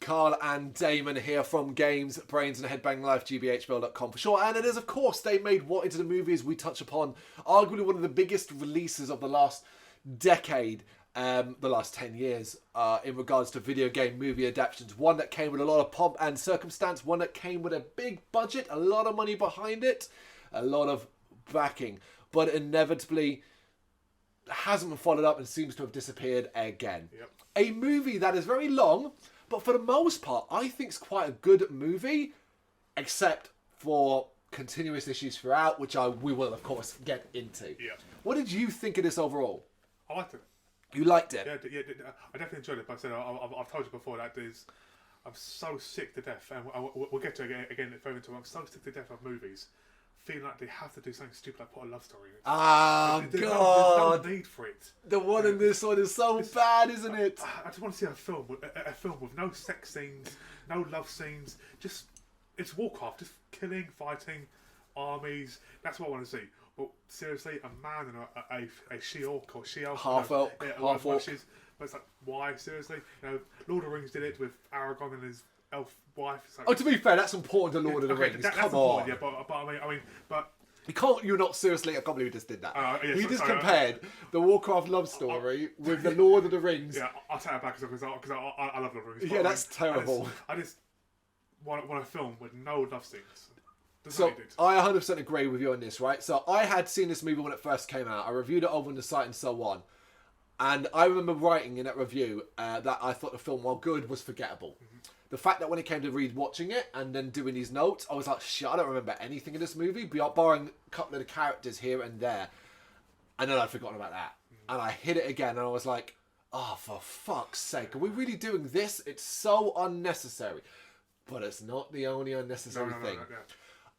Carl and Damon here from Brrraains A Head-Banging Life, gbhblofficial for short. And it is, of course, they made what into the movies we touch upon, arguably one of the biggest releases of the last decade, the last 10 years, in regards to video game movie adaptions. One that came with a lot of pomp and circumstance, one that came with a big budget, a lot of money behind it, a lot of backing, but inevitably hasn't been followed up and seems to have disappeared again. Yep. A movie that is very long, but for the most part, I think it's quite a good movie, except for continuous issues throughout, which we will, of course, get into. Yeah. What did you think of this overall? I liked it. You liked it? Yeah, I definitely enjoyed it. But I said I've told you before that I'm so sick to death, and we'll get to it again further into it. I'm so sick to death of movies feeling like they have to do something stupid like put a love story in it. Ah, There's God. no need for it. The one in this one is so bad, isn't it? I just want to see a film with no sex scenes, no love scenes. Just it's Warcraft, just killing, fighting, armies. That's what I want to see. But seriously, a man and a she-orc or she-elf, Half-orc, half-orc. But it's like, why? Seriously, Lord of the Rings did it with Aragorn and his elf wife. It's like, Oh, to be fair, that's important to Lord of the Rings. Come on. Yeah, but I mean, You're not seriously, I can't believe you just did that. Yeah, he just compared the Warcraft love story with the Lord of the Rings. Yeah, I'll take that back because I love Lord of the Rings. Yeah, that's terrible. I just want a film with no love scenes. So I 100% agree with you on this, right? So I had seen this movie when it first came out. I reviewed it over on the site and so on. And I remember writing in that review that I thought the film, while good, was forgettable. Mm-hmm. The fact that when it came to watching it and then doing these notes, I was like, shit, I don't remember anything in this movie, barring a couple of the characters here and there. And then I'd forgotten about that. Mm-hmm. And I hit it again and I was like, oh, for fuck's sake, are we really doing this? It's so unnecessary. But it's not the only unnecessary thing. No.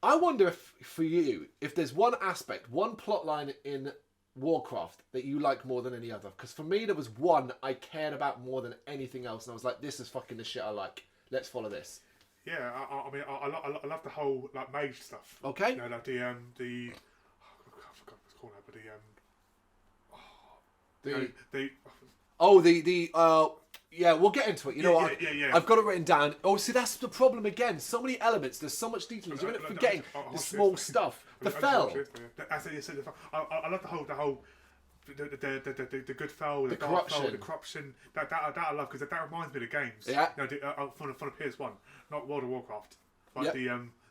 I wonder if, for you, if there's one aspect, one plot line in Warcraft that you like more than any other. Because for me, there was one I cared about more than anything else. And I was like, this is fucking the shit I like. Let's follow this. Yeah, I mean, I love the whole like mage stuff. Okay. Like the I forgot what's called now, but yeah, we'll get into it. You know what? Yeah. I've got it written down. Oh, see, that's the problem again. So many elements. There's so much detail. You're forgetting the small stuff. The fell. I love the whole. The good fell, the dark corruption. fell, the corruption. That I love because that reminds me of the games. Yeah. From the PS1, not World of Warcraft, but Yep.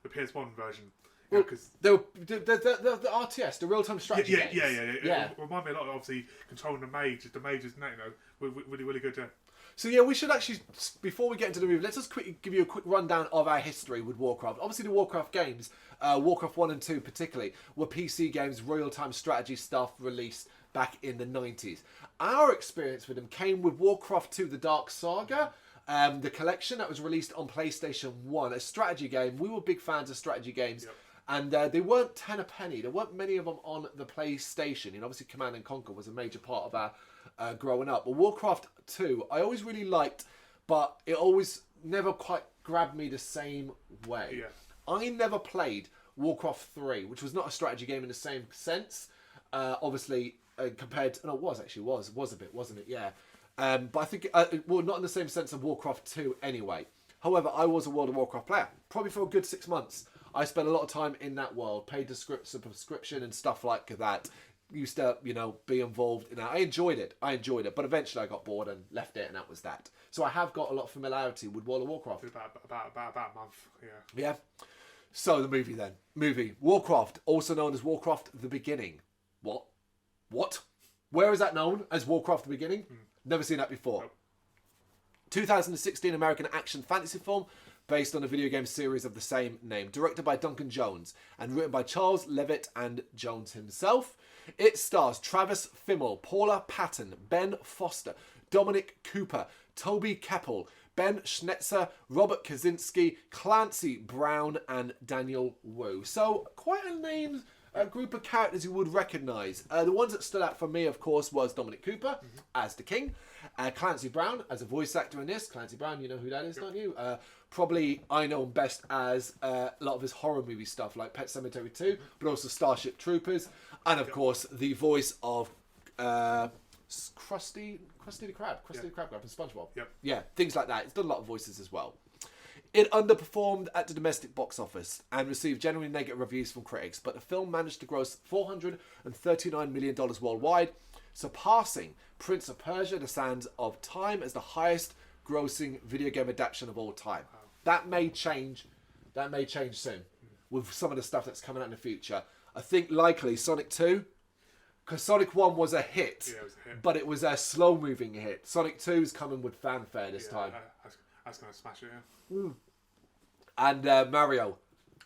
the PS1 version. Well, Because the RTS, the real-time strategy games. Yeah. It remind me a lot of obviously controlling the mages. The mages, really good. So yeah, we should actually, before we get into the movie, let's just quickly give you a quick rundown of our history with Warcraft. Obviously the Warcraft games, Warcraft 1 and 2 particularly, were PC games, real-time strategy stuff released back in the 90s. Our experience with them came with Warcraft 2, The Dark Saga, the collection that was released on PlayStation 1, a strategy game. We were big fans of strategy games. Yep. And they weren't 10 a penny. There weren't many of them on the PlayStation. Obviously Command and Conquer was a major part of our growing up. But Warcraft 2, I always really liked, but it always never quite grabbed me the same way. Yeah. I never played Warcraft 3, which was not a strategy game in the same sense. Obviously, compared to... No, it was actually. Was a bit, wasn't it? Yeah. But I think... well, not in the same sense of Warcraft 2 anyway. However, I was a World of Warcraft player. Probably for a good 6 months. I spent a lot of time in that world. Paid the subscription and stuff like that. Used to, be involved in that. I enjoyed it. But eventually I got bored and left it, and that was that. So I have got a lot of familiarity with World of Warcraft. About a month. Yeah. Yeah. So the movie then. Warcraft, also known as Warcraft The Beginning. What? Where is that known as Warcraft The Beginning? Never seen that before. Nope. 2016 American action fantasy film based on a video game series of the same name. Directed by Duncan Jones and written by Charles Levitt and Jones himself. It stars Travis Fimmel, Paula Patton, Ben Foster, Dominic Cooper, Toby Keppel, Ben Schnetzer, Robert Kaczynski, Clancy Brown, and Daniel Wu. So quite a group of characters you would recognise. The ones that stood out for me, of course, was Dominic Cooper as the King, Clancy Brown as a voice actor in this. Clancy Brown, you know who that is, don't you? Probably I know him best as a lot of his horror movie stuff like Pet Sematary 2, but also Starship Troopers, and of course the voice of Krusty the Krab from SpongeBob. Yep. Yeah, things like that. It's done a lot of voices as well. It underperformed at the domestic box office and received generally negative reviews from critics, but the film managed to gross $439 million worldwide, surpassing Prince of Persia: The Sands of Time as the highest grossing video game adaptation of all time. Wow. That may change soon with some of the stuff that's coming out in the future. I think likely Sonic 2, because Sonic 1 was a hit, Yeah, it was a hit. but it was a slow-moving hit. Sonic 2 is coming with fanfare this time. That's going to smash it, yeah. And Mario,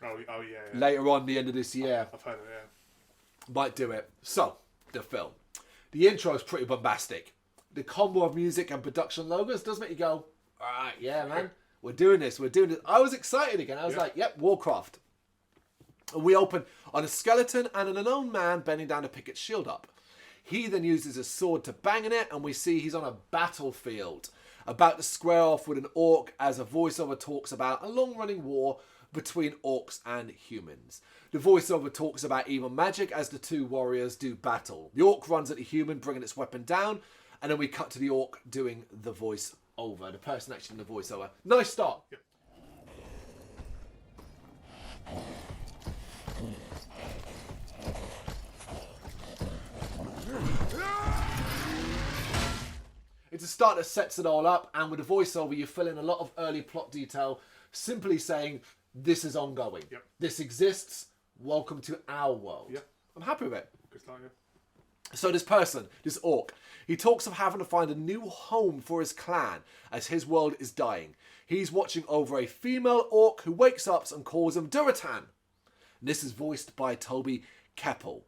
Oh, yeah. later on the end of this year, I've heard of it, yeah. might do it. So, the film. The intro is pretty bombastic. The combo of music and production logos does make you go, alright, yeah, man, we're doing this. I was excited again. I was like, yep, Warcraft. And we open on a skeleton and an unknown man bending down to pick its shield up. He then uses his sword to bang in it, and we see he's on a battlefield, about to square off with an orc as a voiceover talks about a long-running war between orcs and humans. The voiceover talks about evil magic as the two warriors do battle. The orc runs at the human, bringing its weapon down, and then we cut to the orc doing the voiceover. The person actually in the voiceover. Nice start. Yep. It's a start that sets it all up, and with the voiceover, you fill in a lot of early plot detail, simply saying, this is ongoing. Yep. This exists. Welcome to our world. Yep. I'm happy with it. Good start, yeah. So this person, this orc, he talks of having to find a new home for his clan as his world is dying. He's watching over a female orc who wakes up and calls him Duratan. And this is voiced by Toby Keppel.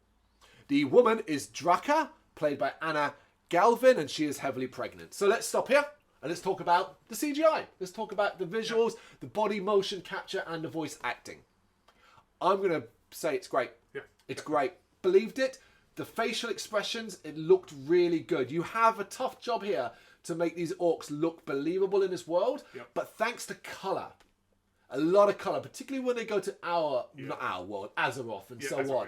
The woman is Draka, played by Anna Galvin, and she is heavily pregnant. So let's stop here and let's talk about the CGI. Let's talk about the visuals, the body motion capture, and the voice acting. I'm going to say it's great. Yeah. It's great. Believed it. The facial expressions, it looked really good. You have a tough job here to make these orcs look believable in this world, but thanks to colour, a lot of colour, particularly when they go to not our world, Azeroth and so on.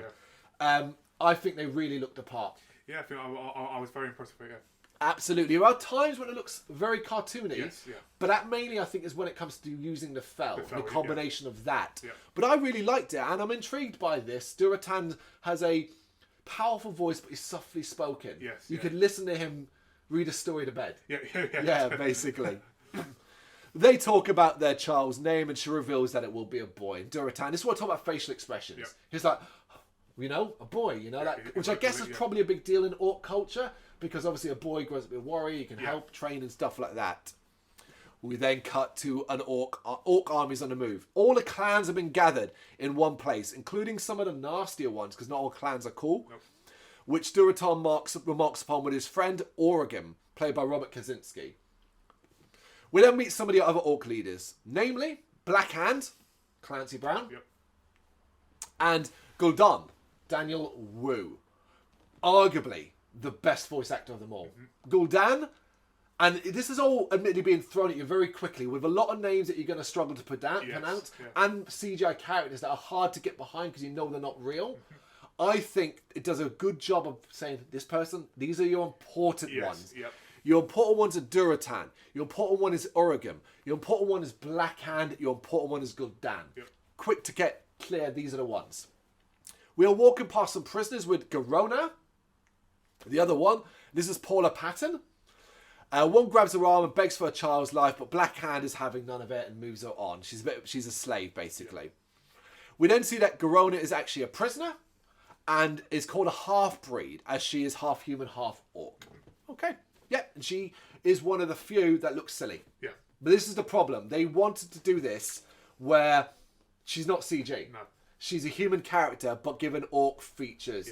Yeah. I think they really looked the part. Yeah, I think I was very impressed with it, yeah. Absolutely. There are times when it looks very cartoony, Yes, yeah. but that mainly I think is when it comes to using the fell, the combination of that. Yeah. But I really liked it, and I'm intrigued by this. Duratan has a powerful voice, but he's softly spoken. Yes, you could listen to him read a story to bed. Yeah, Basically. They talk about their child's name, and she reveals that it will be a boy. And Duratan, this is what I talk about facial expressions. Yeah. He's like, a boy, which I guess is probably a big deal in orc culture, because obviously a boy grows up to be a warrior, you can help, train and stuff like that. We then cut to an orc armies on the move. All the clans have been gathered in one place, including some of the nastier ones, because not all clans are cool, which Duratan remarks upon with his friend Oregon, played by Robert Kaczynski. We then meet some of the other orc leaders, namely Black Hand, Clancy Brown, and Gul'dan, Daniel Wu, arguably the best voice actor of them all. Gul'dan, and this is all admittedly being thrown at you very quickly with a lot of names that you're going to struggle to pronounce, and CGI characters that are hard to get behind because you know they're not real. I think it does a good job of saying, this person, these are your important ones. Yep. Your important ones are Duratan. Your important one is Oregon. Your important one is Black Hand. Your important one is Gul'dan. Quick to get clear, these are the ones. We are walking past some prisoners with Garona. The other one, this is Paula Patton. One grabs her arm and begs for her child's life, but Black Hand is having none of it and moves her on. She's a slave, basically. We then see that Garona is actually a prisoner and is called a half-breed, as she is half human, half orc. Okay, and she is one of the few that looks silly. Yeah. But this is the problem. They wanted to do this where she's not CG. No. She's a human character, but given orc features.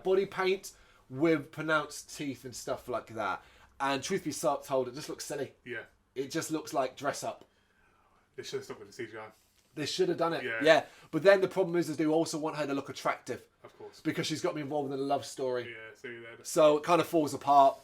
Body paint with pronounced teeth and stuff like that. And truth be told, it just looks silly. Yeah. It just looks like dress up. They should have stuck with the CGI. They should have done it. Yeah. But then the problem is they also want her to look attractive. Of course. Because she's got to be involved in a love story. Yeah, see that. So it kind of falls apart.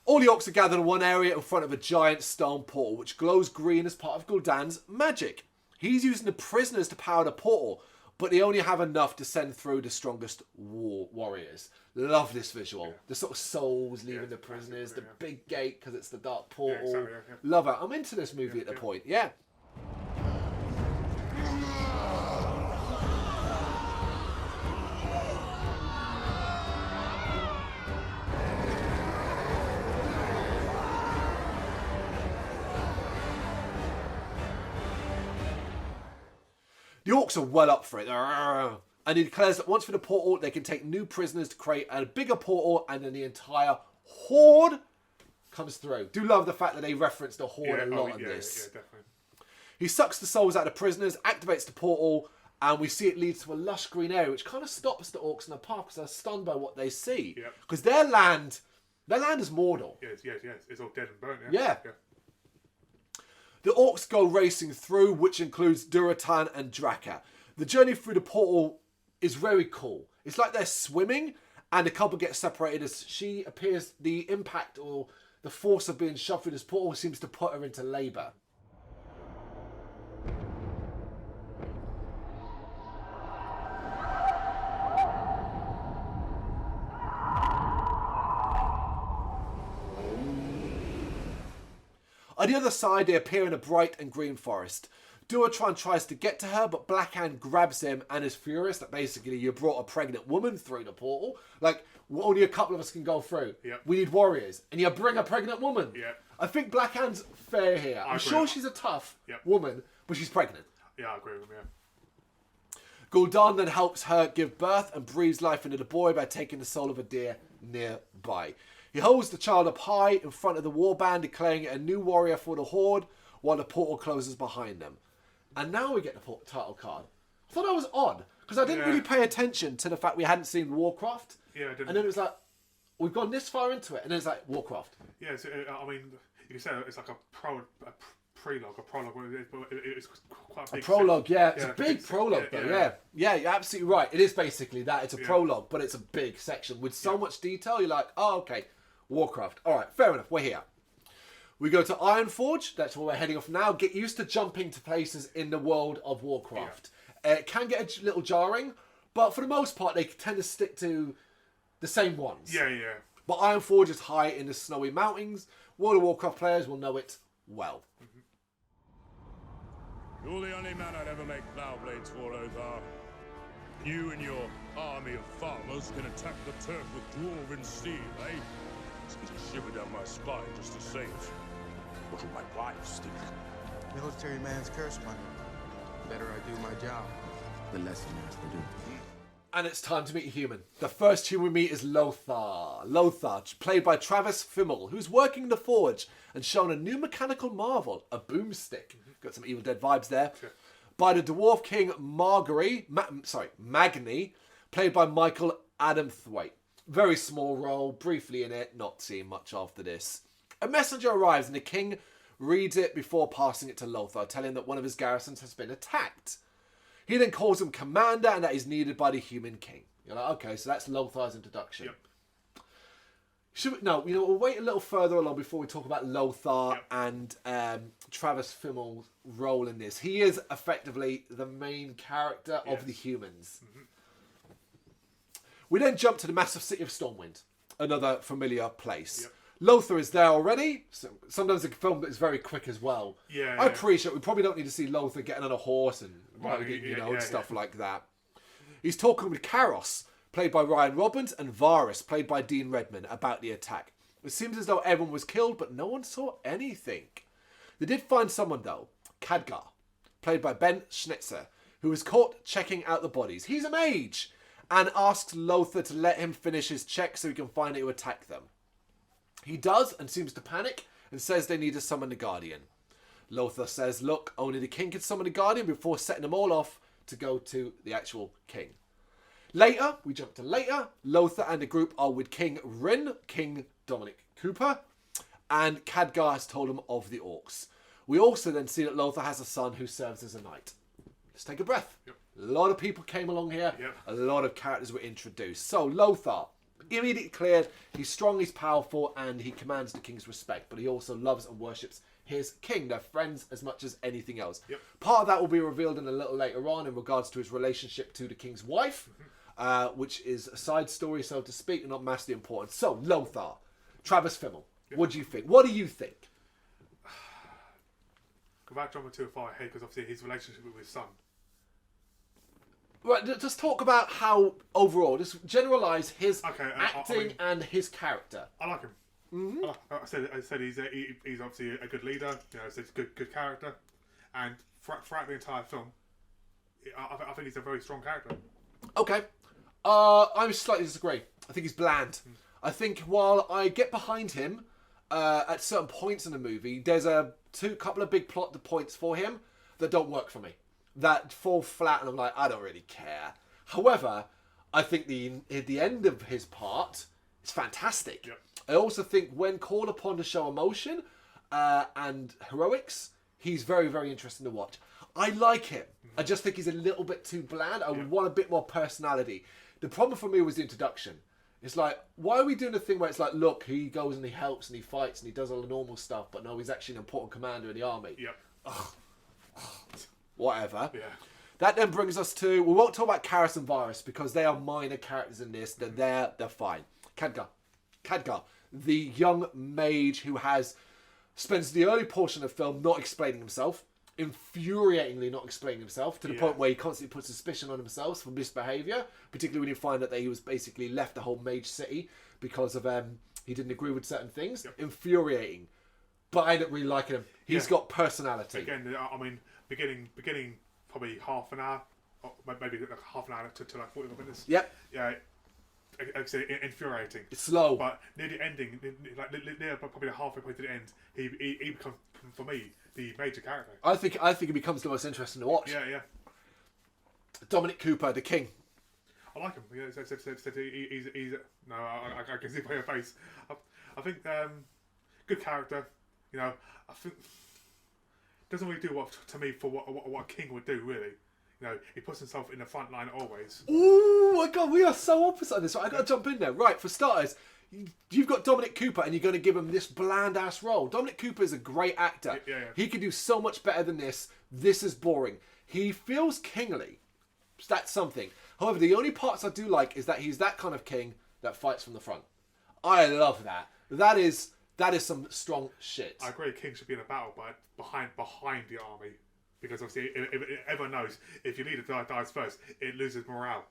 All the orcs are gathered in one area in front of a giant stone portal, which glows green as part of Gul'dan's magic. He's using the prisoners to power the portal, but they only have enough to send through the strongest warriors. Love this visual. The sort of souls leaving the prisoners, the big gate because it's the dark portal. Love it. I'm into this movie at the point. Yeah. The orcs are well up for it. And he declares that once for the portal, they can take new prisoners to create a bigger portal, and then the entire horde comes through. Do love the fact that they reference the horde a lot in this. Yeah, definitely. He sucks the souls out of prisoners, activates the portal, and we see it leads to a lush green area, which kind of stops the orcs in the park because they're stunned by what they see. Because their land is Mordor. Yes. It's all dead and burnt. Yeah. The orcs go racing through, which includes Duratan and Draka. The journey through the portal is very cool. It's like they're swimming, and the couple gets separated as she appears. The impact or the force of being shoved through this portal seems to put her into labour. On the other side, they appear in a bright and green forest. Duratran tries to get to her, but Blackhand grabs him and is furious that basically you brought a pregnant woman through the portal. Like, only a couple of us can go through. We need warriors. And you bring a pregnant woman. I think Blackhand's fair here. I'm sure she's a tough woman, but she's pregnant. Yeah, I agree with him, Gul'dan then helps her give birth and breathes life into the boy by taking the soul of a deer nearby. He holds the child up high in front of the warband, declaring it a new warrior for the Horde, while the portal closes behind them. And now we get the title card. I thought that was odd, because I didn't really pay attention to the fact we hadn't seen Warcraft. Yeah, I didn't. And then it was like, we've gone this far into it, and then it's like, Warcraft. Yeah, I mean, you can say it's like a prologue. It's quite a big prologue, it's a big prologue, though, Yeah, you're absolutely right. It is basically that. It's a prologue, but it's a big section with so much detail. You're like, oh, okay, Warcraft. All right, fair enough. We're here. We go to Ironforge. That's where we're heading off now. Get used to jumping to places in the world of Warcraft. It can get a little jarring, but for the most part, they tend to stick to the same ones. Yeah. But Ironforge is high in the snowy mountains. World of Warcraft players will know it well. You're the only man I'd ever make plough blades for, Othar. You and your army of farmers can attack the turf with dwarven steel, eh? Sends a shiver down my spine just to say it. What will my wives think? Military man's curse, man. The better I do my job, the less he has to do. And it's time to meet a human. The first human we meet is Lothar. Lothar, played by Travis Fimmel, who's working the forge and shown a new mechanical marvel, a boomstick. Got some Evil Dead vibes there. By the dwarf king Magni, played by Michael Adamthwaite. Very small role, briefly in it, not seeing much after this. A messenger arrives and the king reads it before passing it to Lothar, telling that one of his garrisons has been attacked. He then calls him commander and that he's needed by the human king. You're like, okay, so that's Lothar's introduction. We'll wait a little further along before we talk about Lothar and Travis Fimmel's role in this. He is effectively the main character of the humans. We then jump to the massive city of Stormwind, another familiar place. Lothar is there already. So sometimes the film is very quick as well. I appreciate we probably don't need to see Lothar getting on a horse and and stuff like that. He's talking with Karos, played by Ryan Robbins, and Varys, played by Dean Redman, about the attack. It seems as though everyone was killed, but no one saw anything. They did find someone, though. Khadgar, played by Ben Schnitzer, who was caught checking out the bodies. He's a mage, and asks Lothar to let him finish his check so he can find out who attacked them. He does, and seems to panic, and says they need to summon the Guardian. Lothar says, look, only the king can summon the Guardian before setting them all off to go to the actual king. Later, we jump to later. Lothar and the group are with King Rin, King Dominic Cooper, and Khadgar has told him of the orcs. We also then see that Lothar has a son who serves as a knight. Let's take a breath. A lot of people came along here. A lot of characters were introduced. So Lothar, immediately cleared. He's strong, he's powerful, and he commands the king's respect. But he also loves and worships his king. They're friends as much as anything else. Yep. Part of that will be revealed in a little later on in regards to his relationship to the king's wife, which is a side story, so to speak, and not massively important. So, Lothar, Travis Fimmel, what do you think? What do you think? Without jumping too far ahead, because obviously his relationship with his son. Right, just talk about how, overall, just generalise his Okay, acting and his character. I like him. I said he's obviously a good leader. You know, he's a good character, and throughout the entire film, I think he's a very strong character. Okay, I slightly disagree. I think he's bland. I think while I get behind him at certain points in the movie, there's a couple of big plot points for him that don't work for me. That fall flat, and I'm like, I don't really care. However, I think the end of his part is fantastic. Yep. I also think when called upon to show emotion and heroics, he's very, very interesting to watch. I like him. I just think he's a little bit too bland. I would want a bit more personality. The problem for me was the introduction. It's like, why are we doing a thing where it's like, look, he goes and he helps and he fights and he does all the normal stuff, but no, he's actually an important commander in the army. Yep. Whatever. Yeah. That then brings us to, we won't talk about Karis and Varys because they are minor characters in this. They're there, they're fine. Khadgar, the young mage who spends the early portion of the film not explaining himself, infuriatingly not explaining himself, to the point where he constantly puts suspicion on himself for misbehaviour, particularly when you find out that he was basically left the whole mage city because of he didn't agree with certain things. Yep. Infuriating. But I don't really like him. He's got personality. Again, I mean, beginning probably half an hour, or maybe like half an hour to like 45 minutes. Yep. Yeah. Like infuriating. It's slow. But near the ending, like near probably the halfway point to the end, he becomes, for me, the major character. I think he becomes the most interesting to watch. Yeah. Dominic Cooper, the king. I like him. Yeah, he's no, I can see by your face. I think good character. You know, I think doesn't really do what to me for what a king would do really. You know, he puts himself in the front line always. Oh my god, we are so opposite on this. Right, I got to jump in there. Right, for starters, you've got Dominic Cooper and you're going to give him this bland ass role. Dominic Cooper is a great actor. Yeah. He could do so much better than this. This is boring. He feels kingly. That's something. However, the only parts I do like is that he's that kind of king that fights from the front. I love that. That is some strong shit. I agree. King should be in a battle, but behind the army. Because obviously, everyone knows if your leader dies first, it loses morale.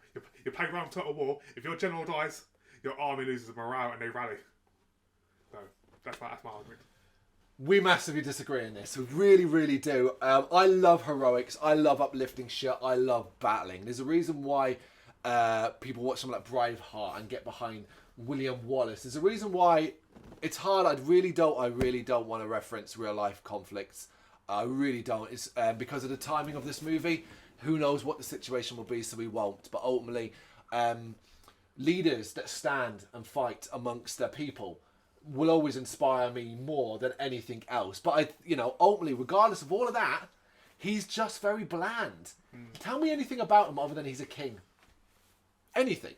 You're playing around Total War. If your general dies, your army loses morale and they rally. So that's my argument. We massively disagree on this. We really, really do. I love heroics. I love uplifting shit. I love battling. There's a reason why people watch something like Braveheart and get behind William Wallace. There's a reason why it's hard. I really don't want to reference real life conflicts. I really don't. It's because of the timing of this movie. Who knows what the situation will be, so we won't. But ultimately, leaders that stand and fight amongst their people will always inspire me more than anything else. But ultimately, regardless of all of that, he's just very bland. Tell me anything about him other than he's a king. Anything.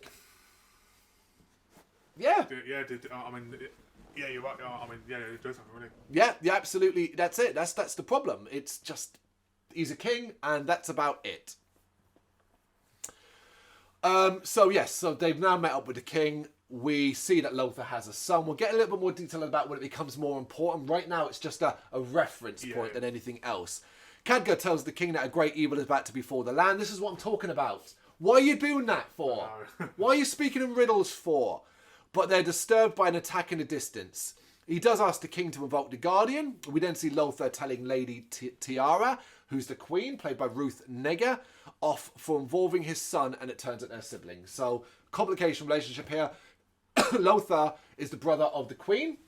Yeah. I mean. Yeah, you're right. I mean, yeah, it does something really. Yeah, absolutely. That's it. That's the problem. It's just he's a king, and that's about it. So they've now met up with the king. We see that Lothar has a son. We'll get a little bit more detail about when it becomes more important. Right now, it's just a reference point than anything else. Khadgar tells the king that a great evil is about to befall the land. This is what I'm talking about. What are you doing that for? Why are you speaking in riddles for? But they're disturbed by an attack in the distance. He does ask the king to invoke the Guardian. We then see Lothar telling Lady Tiara, who's the queen, played by Ruth Negga, off for involving his son, and it turns out they're siblings. So, complication relationship here. Lothar is the brother of the queen,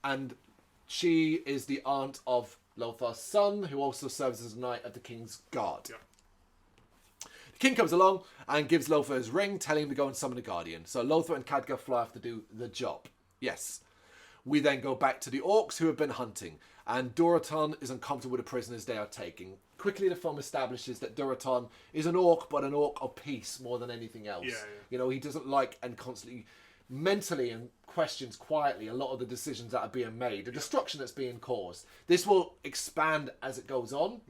and she is the aunt of Lothar's son, who also serves as a knight of the king's guard. Yeah. The king comes along and gives Lothar his ring, telling him to go and summon the Guardian. So Lothar and Khadgar fly off to do the job. Yes. We then go back to the orcs who have been hunting, and Duraton is uncomfortable with the prisoners they are taking. Quickly, the film establishes that Duraton is an orc, but an orc of peace more than anything else. Yeah. You know, he doesn't like and constantly mentally and questions quietly a lot of the decisions that are being made, the destruction that's being caused. This will expand as it goes on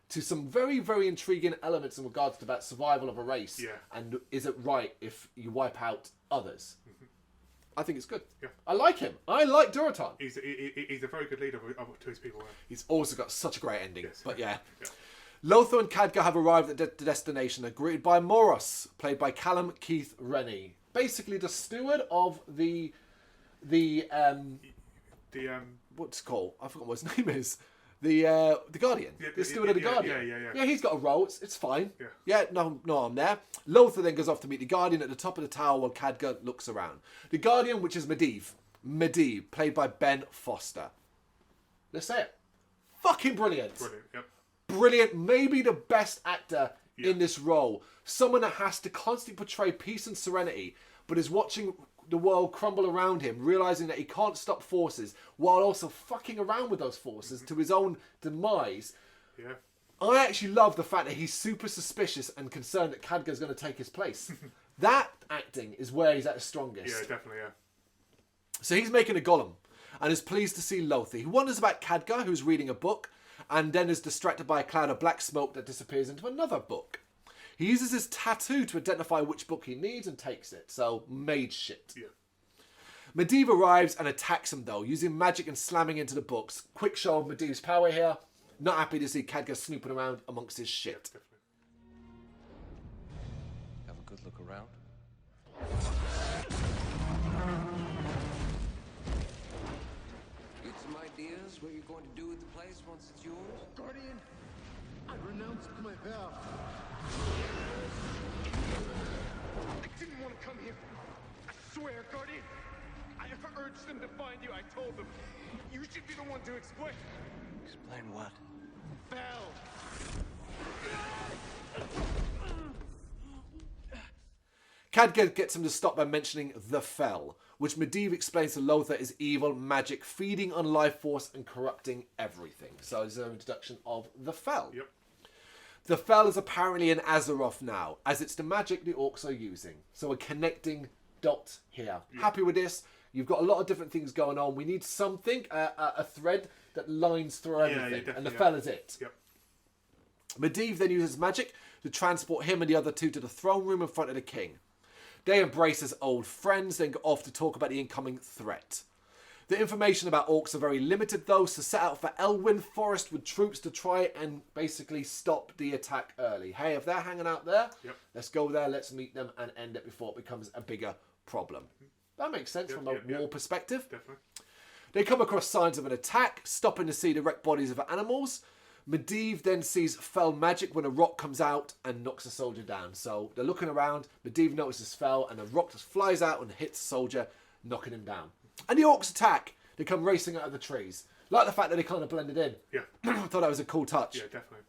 to some very, very intriguing elements in regards to that survival of a race. Yeah. And is it right if you wipe out others? I think it's good. Yeah. I like him. I like Durotan. He's a very good leader to his people. He's also got such a great ending. Yes. But yeah. Yeah. Lothar and Khadgar have arrived at the destination, greeted by Moros, played by Callum Keith Rennie. Basically the steward of the what's it called? I forgot what his name is. The Guardian. Yeah, the steward of the Guardian. Yeah. Yeah, he's got a role. It's fine. Yeah. Yeah, no harm there. Lothar then goes off to meet the Guardian at the top of the tower while Khadgar looks around. The Guardian, which is Medivh, played by Ben Foster. Let's say it. Fucking brilliant. Brilliant. Yep. Brilliant. Maybe the best actor in this role. Someone that has to constantly portray peace and serenity, but is watching the world crumble around him, realizing that he can't stop forces while also fucking around with those forces to his own demise. Yeah. I actually love the fact that he's super suspicious and concerned that Khadgar's going to take his place. That acting is where he's at his strongest. Yeah, definitely, yeah. So he's making a golem and is pleased to see Lothar. He wonders about Khadgar, who's reading a book, and then is distracted by a cloud of black smoke that disappears into another book. He uses his tattoo to identify which book he needs and takes it. So, mage shit. Yeah. Medivh arrives and attacks him, though, using magic and slamming into the books. Quick show of Medivh's power here. Not happy to see Khadgar snooping around amongst his shit. Have a good look around. Get some ideas what you're going to do with the place once it's yours? Guardian, I renounced my vow. I didn't want to come here. I swear, Guardian. I urged them to find you. I told them. You should be the one to explain. Explain what? Val. Khadgar gets him to stop by mentioning the Fel, which Medivh explains to Lothar is evil magic feeding on life force and corrupting everything. So there's an introduction of the Fel. Yep. The Fel is apparently in Azeroth now, as it's the magic the orcs are using. So a connecting dot here. Yeah. Happy with this? You've got a lot of different things going on. We need something, a thread that lines through everything. And the Fel is it. Yep. Medivh then uses magic to transport him and the other two to the throne room in front of the king. They embrace as old friends, then go off to talk about the incoming threat. The information about orcs are very limited though, so set out for Elwyn Forest with troops to try and basically stop the attack early. Hey, if they're hanging out there, let's go there, let's meet them and end it before it becomes a bigger problem. That makes sense from a war perspective. Definitely. They come across signs of an attack, stopping to see the wrecked bodies of animals. Medivh then sees Fel magic when a rock comes out and knocks a soldier down. So they're looking around, Medivh notices Fel and a rock just flies out and hits the soldier, knocking him down. And the orcs attack. They come racing out of the trees. Like the fact that they kind of blended in. Yeah. I thought that was a cool touch. Yeah, definitely.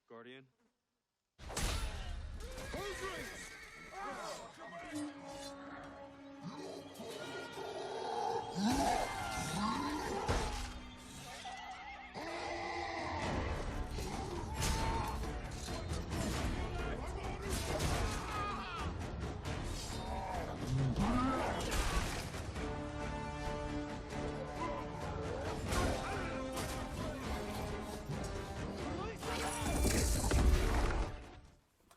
Guardian.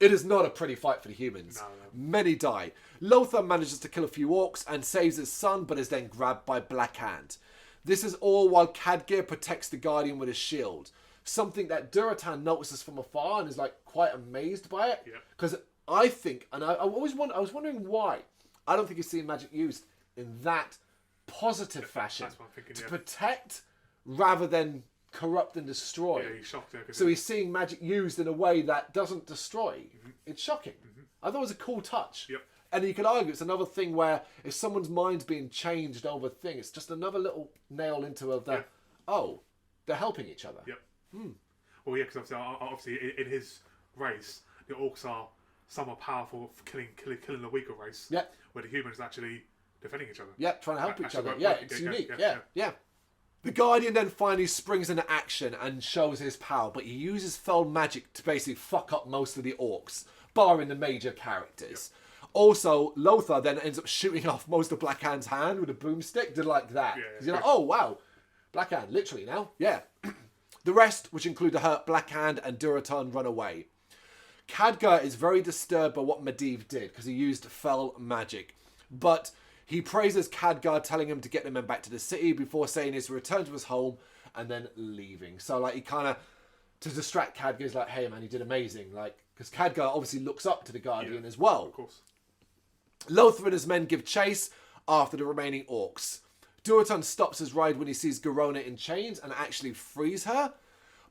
It is not a pretty fight for the humans. No. Many die. Lothar manages to kill a few orcs and saves his son, but is then grabbed by Black Hand. This is all while Khadgar protects the Guardian with his shield. Something that Durotan notices from afar and is like quite amazed by it. Because I think, and I was wondering why. I don't think he's seen magic used in that positive fashion. That's what I'm thinking, to protect rather than corrupt and destroy. Yeah, he's shocked there. So he's seeing magic used in a way that doesn't destroy. It's shocking. I thought it was a cool touch. Yep. And you could argue it's another thing where if someone's mind's being changed over a thing, it's just another little nail into oh, they're helping each other. Yep. Well, yeah, because obviously in his race, the orcs are somewhat powerful for killing the weaker race. Yep. Where the humans are actually defending each other. Yeah, trying to help each Actually other. work Yeah, together. it's unique. Yeah. Yeah. The Guardian then finally springs into action and shows his power, but he uses fell magic to basically fuck up most of the orcs, barring the major characters. Also, Lothar then ends up shooting off most of Black Hand's hand with a boomstick. Did like that. You're like, oh wow, Black Hand, literally now. Yeah. The rest, which include the hurt Black Hand and Durotan, run away. Khadgar is very disturbed by what Medivh did because he used fell magic, but he praises Khadgar, telling him to get the men back to the city before saying he's return to his home and then leaving. So like he kind of, to distract Khadgar, he's like, hey man, you did amazing. Like, because Khadgar obviously looks up to the Guardian as well. Of course. Lothar and his men give chase after the remaining orcs. Durotan stops his ride when he sees Garona in chains and actually frees her.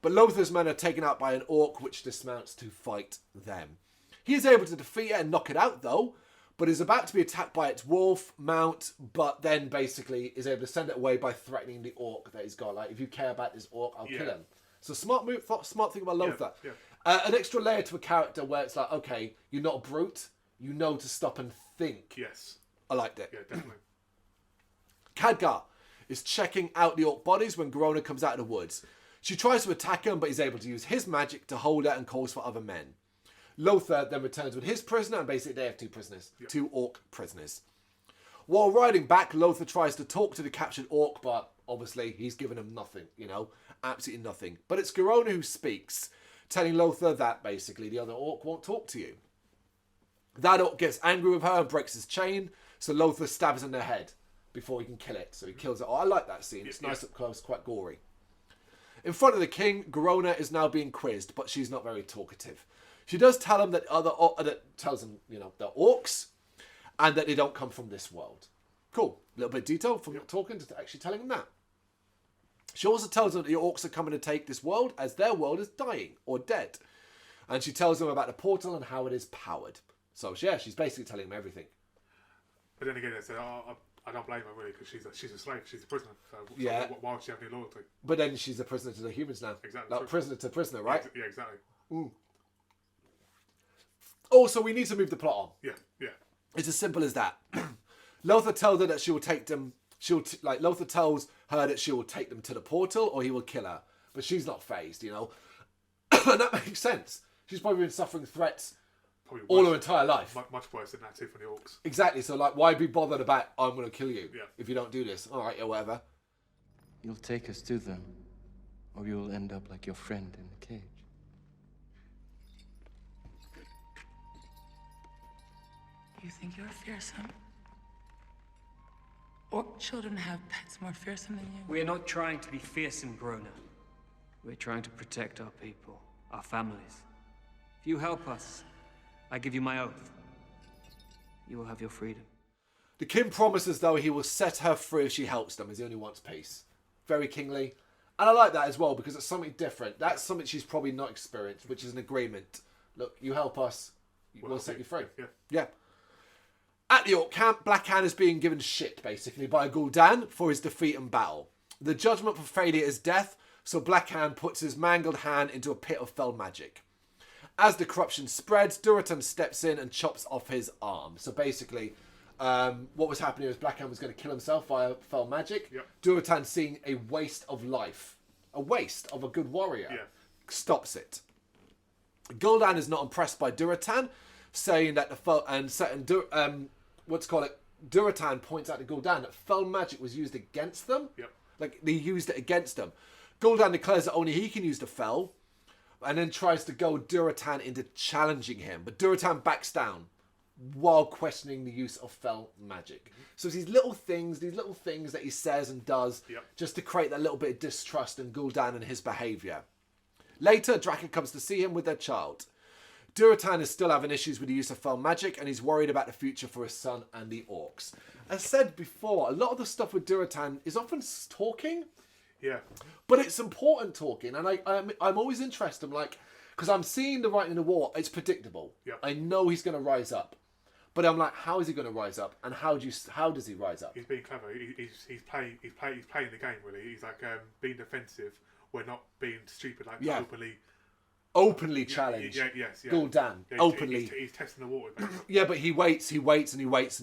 But Lothar's men are taken out by an orc which dismounts to fight them. He is able to defeat it and knock it out though, but is about to be attacked by its wolf mount, but then basically is able to send it away by threatening the orc that he's got. Like, if you care about this orc, I'll kill him. So smart move, smart thing about Lothar. An extra layer to a character where it's like, okay, you're not a brute, you know to stop and think. Yes. I liked it. Yeah, definitely. Khadgar is checking out the orc bodies when Garona comes out of the woods. She tries to attack him, but he's able to use his magic to hold her and calls for other men. Lothar then returns with his prisoner, and basically they have two prisoners. Two orc prisoners. While riding back, Lothar tries to talk to the captured orc, but obviously he's given him nothing, you know, absolutely nothing. But it's Garona who speaks, telling Lothar that basically the other orc won't talk to you. That orc gets angry with her and breaks his chain, so Lothar stabs in the head before he can kill it. So he kills it. Oh, I like that scene. It's nice up close, quite gory. In front of the king, Garona is now being quizzed, but she's not very talkative. She does tell him that tells him, you know, they're orcs and that they don't come from this world. Cool. A little bit of detail from not talking to actually telling him that. She also tells him that the orcs are coming to take this world as their world is dying or dead. And she tells him about the portal and how it is powered. So yeah, she's basically telling him everything. But then again, I said, I don't blame her really because she's a slave, she's a prisoner. So why would she have any loyalty? But then she's a prisoner to the humans now. Exactly. Like prisoner to prisoner, right? Yeah, exactly. Also, we need to move the plot on. Yeah. It's as simple as that. Lothar tells her that she will take them. Lothar tells her that she will take them to the portal, or he will kill her. But she's not phased, you know. And that makes sense. She's probably been suffering threats all her entire life. Much worse than that too from the orcs. Exactly. So, like, why be bothered about, I'm going to kill you if you don't do this? All right, yeah, whatever. You'll take us to them, or you'll end up like your friend in the cage. You think you're fearsome? Orc children have pets more fearsome than you. We're not trying to be fearsome, Grona. We're trying to protect our people, our families. If you help us, I give you my oath. You will have your freedom. The king promises, though, he will set her free if she helps them, as he only wants peace. Very kingly. And I like that as well, because it's something different. That's something she's probably not experienced, which is an agreement. Look, you help us, we'll set you free. Yeah. At the orc camp, Black Hand is being given shit, basically, by Gul'dan for his defeat in battle. The judgment for failure is death, so Black Hand puts his mangled hand into a pit of fell magic. As the corruption spreads, Durotan steps in and chops off his arm. So basically, what was happening was Black Hand was going to kill himself via fell magic. Durotan, seeing a waste of life, a waste of a good warrior, stops it. Gul'dan is not impressed by Durotan, saying that Durotan points out to Gul'dan that fell magic was used against them. Like, they used it against them. Gul'dan declares that only he can use the fell, and then tries to goad Durotan into challenging him. But Durotan backs down while questioning the use of fell magic. So it's these little things that he says and does just to create that little bit of distrust in Gul'dan and his behaviour. Later, Draka comes to see him with their child. Durotan is still having issues with the use of fell magic, and he's worried about the future for his son and the orcs. As said before, a lot of the stuff with Durotan is often talking. But it's important talking, and I'm always interested. I'm like, because I'm seeing the writing in the wall. It's predictable. I know he's going to rise up, but I'm like, how is he going to rise up, and how does he rise up? He's being clever. He's playing the game really. He's like being defensive. We're not being stupid. Like openly challenge. Gul'dan openly. He's testing the water. But he waits, and he waits.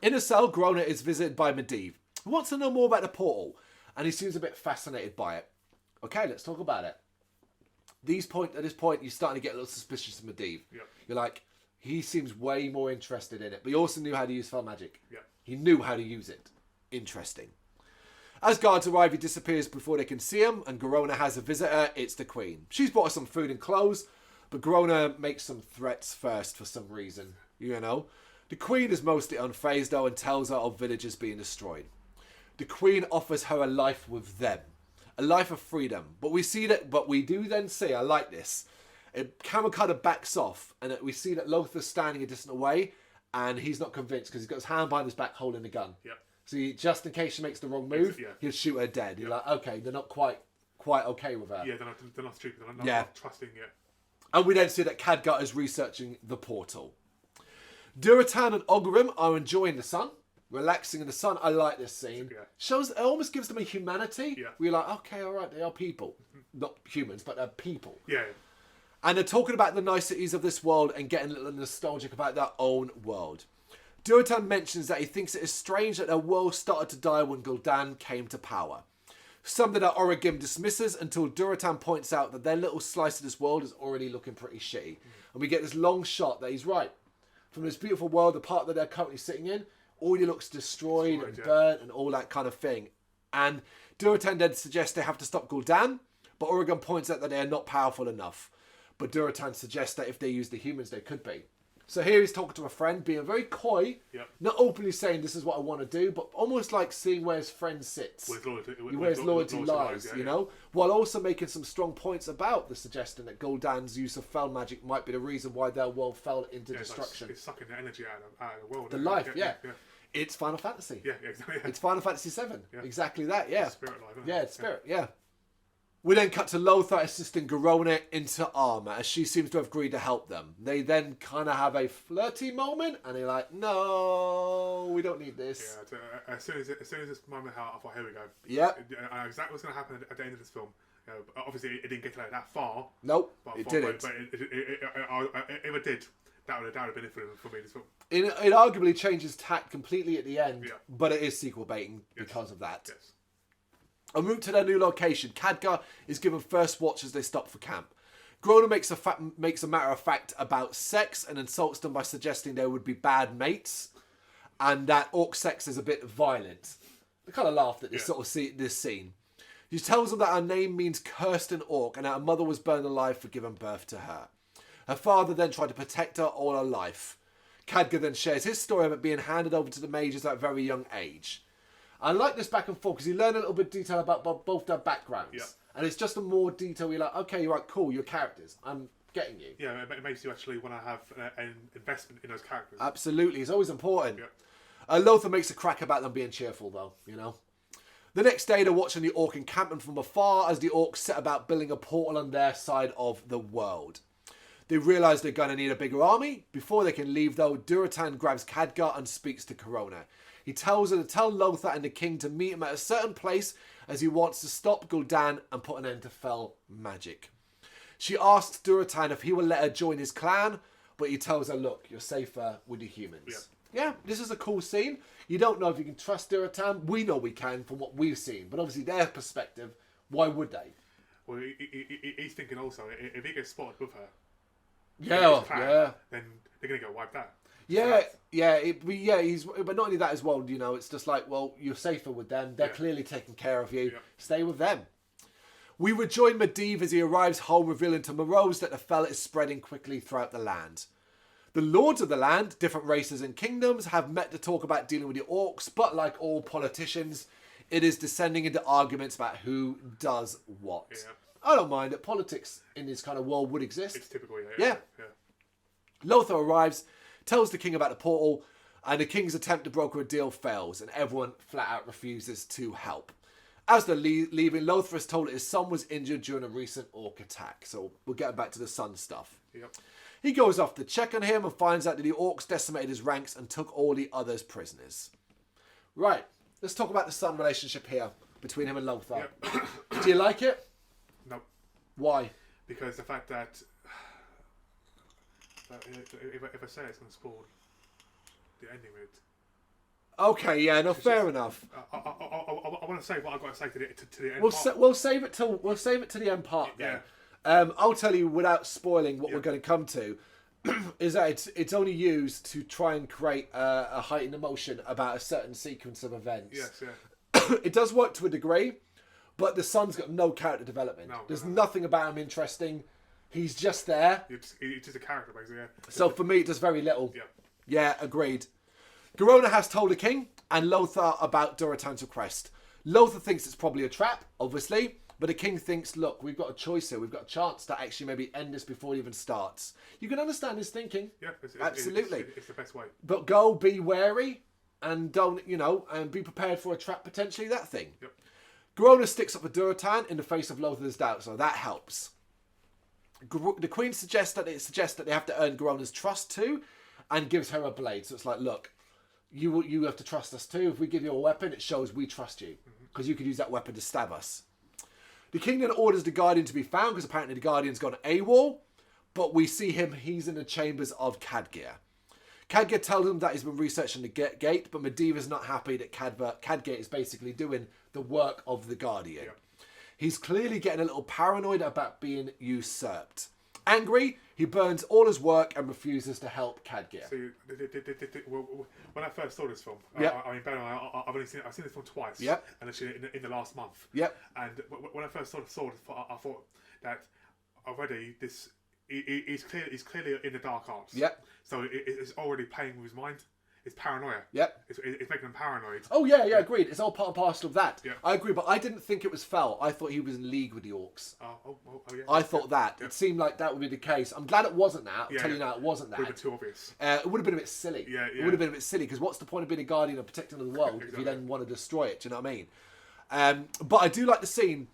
In a cell, Grona is visited by Medivh, who wants to know more about the portal. and he seems a bit fascinated by it. Okay, let's talk about it. At this point, you're starting to get a little suspicious of Medivh. Yep. You're like, he seems way more interested in it, but he also knew how to use fell magic. Yep. He knew how to use it. Interesting. As guards arrive, he disappears before they can see him, and Garona has a visitor. It's the Queen. She's brought us some food and clothes, but Garona makes some threats first for some reason, you know. The Queen is mostly unfazed, though, and tells her of villagers being destroyed. The Queen offers her a life with them, a life of freedom. But we do then see, I like this, a camera kind of backs off, and we see that Lothar's standing a distant away, and he's not convinced because he's got his hand behind his back holding the gun. Yep. So just in case she makes the wrong move, Yeah. he'll shoot her dead. You're like, okay, they're not quite okay with her. Yeah, they're not stupid. They're not trusting yet. And we then see that Khadgar is researching the portal. Duratan and Ogarim are enjoying the sun, relaxing in the sun. I like this scene. Yeah. It almost gives them a humanity. Yeah. We're like, okay, all right, they are people. Not humans, but they're people. Yeah. And they're talking about the niceties of this world and getting a little nostalgic about their own world. Duratan mentions that he thinks it is strange that their world started to die when Gul'dan came to power. Something that Origim dismisses until Duratan points out that their little slice of this world is already looking pretty shitty. And we get this long shot that he's right. From this beautiful world, the part that they're currently sitting in, already looks destroyed and burnt and all that kind of thing. And Duratan then suggests they have to stop Gul'dan, but Origim points out that they are not powerful enough. But Duratan suggests that if they use the humans, they could be. So here he's talking to a friend, being very coy, not openly saying this is what I want to do, but almost like seeing where his friend sits. Where his loyalty lies, you know? While also making some strong points about the suggestion that Gul'dan's use of fell magic might be the reason why their world fell into destruction. It's sucking the energy out of the world. The life, yeah. It's Final Fantasy. Yeah, exactly. It's Final Fantasy VII. Yeah. Exactly that, yeah. It's spirit life, isn't it? Yeah, it's spirit, yeah. We then cut to Lothar assisting Garona into armour as she seems to have agreed to help them. They then kind of have a flirty moment and they're like, no, we don't need this. Yeah, as soon as this moment happened, I thought, here we go. Yep. I know exactly what's going to happen at the end of this film. Obviously, it didn't get that far. Nope, it didn't. But if it did, that would have been it for me, this film. It arguably changes tact completely at the end, Yeah. but it is sequel baiting because of that. Yes. En route to their new location, Khadgar is given first watch as they stop for camp. Grona makes a matter of fact about sex and insults them by suggesting they would be bad mates and that orc sex is a bit violent. I kind of laughed at this this scene. She tells them that her name means cursed in orc and that her mother was burned alive for giving birth to her. Her father then tried to protect her all her life. Khadgar then shares his story of it being handed over to the mages at a very young age. I like this back and forth because you learn a little bit of detail about both their backgrounds. Yeah. And it's just a more detail. You're like, okay, you're right, cool, your characters. I'm getting you. Yeah, it makes you actually want to have an investment in those characters. Absolutely, it's always important. Yeah. Lothar makes a crack about them being cheerful, though, you know. The next day, they're watching the orc encampment from afar as the orcs set about building a portal on their side of the world. They realise they're going to need a bigger army. Before they can leave, though, Duratan grabs Khadgar and speaks to Garona. He tells her to tell Lothar and the king to meet him at a certain place as he wants to stop Gul'dan and put an end to fell magic. She asks Duratan if he will let her join his clan, but he tells her, look, you're safer with the humans. Yeah, this is a cool scene. You don't know if you can trust Duratan. We know we can from what we've seen, but obviously their perspective, why would they? Well, he's thinking also, if he gets spotted with her, then they're going to get wiped out. But not only that as well, you know, it's just like, well, you're safer with them. They're clearly taking care of you. Stay with them. We rejoin Medivh as he arrives home, revealing to Morose that the fell is spreading quickly throughout the land. The lords of the land, different races and kingdoms, have met to talk about dealing with the orcs, but like all politicians, it is descending into arguments about who does what. I don't mind that politics in this kind of world would exist. It's typical, Lothar arrives, tells the king about the portal, and the king's attempt to broker a deal fails, and everyone flat out refuses to help. As they're leaving, Lothar is told that his son was injured during a recent orc attack, so we'll get back to the son stuff. He goes off to check on him and finds out that the orcs decimated his ranks and took all the others prisoners. Right, let's talk about the son relationship here between him and Lothar. Do you like it? No. Why? Because the fact that if I say it's going to spoil the ending of it. Okay, yeah, no, fair enough. I I want to say what I've got to say to the end. We'll save it till the end part. Then. I'll tell you without spoiling what we're going to come to. Is that it's only used to try and create a heightened emotion about a certain sequence of events. Yes, yeah. It does work to a degree, but the son's got no character development. There's nothing about him interesting. He's just there. He's just a character, basically. Yeah. So for me, it does very little. Yeah. Yeah, agreed. Garona has told the king and Lothar about Durotan's request. Lothar thinks it's probably a trap, obviously, but the king thinks, look, we've got a choice here. We've got a chance to actually maybe end this before it even starts. You can understand his thinking. Yeah, absolutely. It's the best way. But go, be wary, and don't, and be prepared for a trap, potentially, that thing. Yep. Garona sticks up for Durotan in the face of Lothar's doubt, so that helps. The queen suggests that they have to earn Garona's trust too, and gives her a blade. So it's like, look, you have to trust us too. If we give you a weapon, it shows we trust you, because you could use that weapon to stab us. The king then orders the Guardian to be found, because apparently the Guardian's gone AWOL, but we see he's in the chambers of Khadgir. Khadgir tells him that he's been researching the gate, but Medivh's not happy that Khadgir is basically doing the work of the Guardian. Yep. He's clearly getting a little paranoid about being usurped. Angry, he burns all his work and refuses to help Khadgir. See, when I first saw this film, yep. I mean, Ben, I've seen this film twice. Yep. And actually in the last month. Yep. And when I first saw it, I thought that already he's clearly in the dark arts. Yep. So it's already playing with his mind. It's paranoia. Yep. It's making him paranoid. Oh, yeah, agreed. It's all part and parcel of that. Yeah. I agree, but I didn't think it was fell. I thought he was in league with the orcs. Oh, yeah. I thought that. Yeah. It seemed like that would be the case. I'm glad it wasn't that. I'll tell you now, it wasn't that. It would have been too obvious. It would have been a bit silly. Yeah. It would have been a bit silly, because what's the point of being a guardian and protecting the world exactly. if you then want to destroy it? Do you know what I mean? But I do like the scene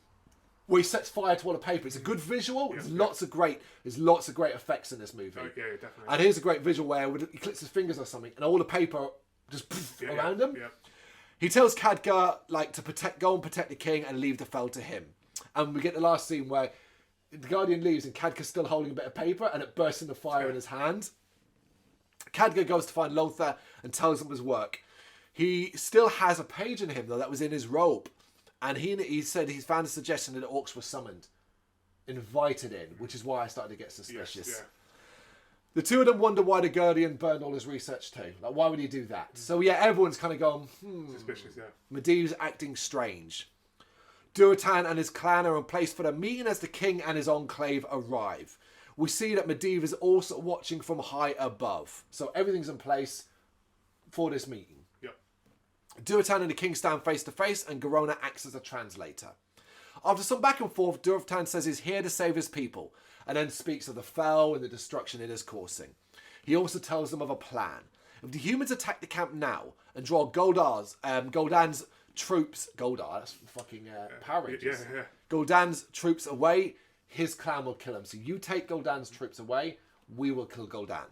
where he sets fire to all the paper. It's a good visual. There's lots of great effects in this movie. Oh, yeah, definitely. And here's a great visual where he clicks his fingers or something, and all the paper just around him. Yeah. He tells Khadgar to go and protect the king and leave the fell to him. And we get the last scene where the Guardian leaves and Khadgar's still holding a bit of paper, and it bursts into fire in his hand. Khadgar goes to find Lothar and tells him his work. He still has a page in him though that was in his robe, and he said he's found a suggestion that the orcs were summoned, invited in, which is why I started to get suspicious. Yes, yeah. The two of them wonder why the Guardian burned all his research too. Like, why would he do that? So yeah, everyone's kind of going, suspicious, yeah. Medivh's acting strange. Durotan and his clan are in place for the meeting as the king and his enclave arrive. We see that Medivh is also watching from high above. So everything's in place for this meeting. Yep. Durotan and the king stand face to face, and Garona acts as a translator. After some back and forth, Durotan says he's here to save his people, and then speaks of the fell and the destruction it is causing. He also tells them of a plan. If the humans attack the camp now and draw Gul'dan's troops... Goldar, that's fucking Power Rangers. Yeah. Gul'dan's troops away, his clan will kill him. So you take Gul'dan's troops away, we will kill Gul'dan.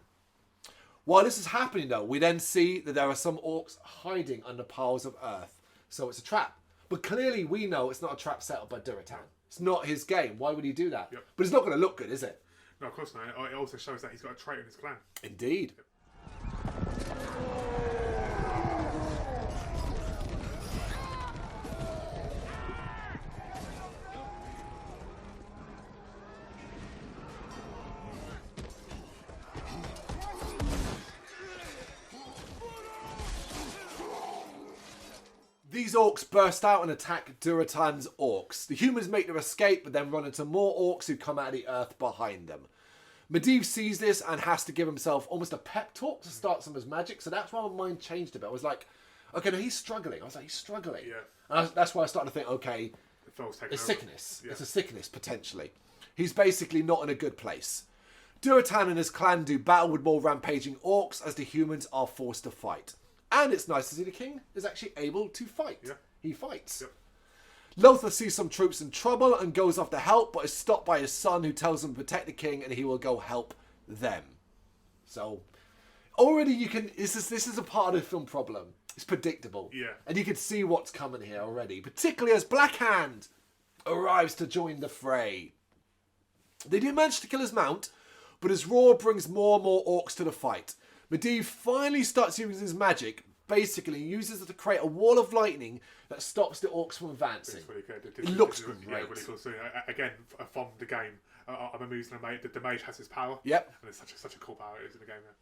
While this is happening, though, we then see that there are some orcs hiding under piles of earth. So it's a trap. But clearly we know it's not a trap set up by Durotan. It's not his game. Why would he do that? Yep. But it's not going to look good, is it? No, of course not. It also shows that he's got a trait in his clan. Indeed. Yep. These orcs burst out and attack Durotan's orcs. The humans make their escape, but then run into more orcs who come out of the earth behind them. Medivh sees this and has to give himself almost a pep talk to start some of his magic, so that's why my mind changed a bit. I was like, okay, no, he's struggling. I was like, he's struggling. Yeah. And that's why I started to think, okay, it's sickness. Yeah. It's a sickness, potentially. He's basically not in a good place. Durotan and his clan do battle with more rampaging orcs as the humans are forced to fight. And it's nice to see the king is actually able to fight. Yeah. He fights. Yep. Lothar sees some troops in trouble and goes off to help, but is stopped by his son, who tells him to protect the king and he will go help them. So already you can... This is a part of the film problem. It's predictable. Yeah. And you can see what's coming here already, particularly as Blackhand arrives to join the fray. They do manage to kill his mount, but his roar brings more and more orcs to the fight. Medivh finally starts using his magic, basically uses it to create a wall of lightning that stops the orcs from advancing. It's really good. It looks great. Yeah, really cool. So, again, from the game, I remember using the mage has his power. Yep. And it's such a cool power it is in the game. Yeah.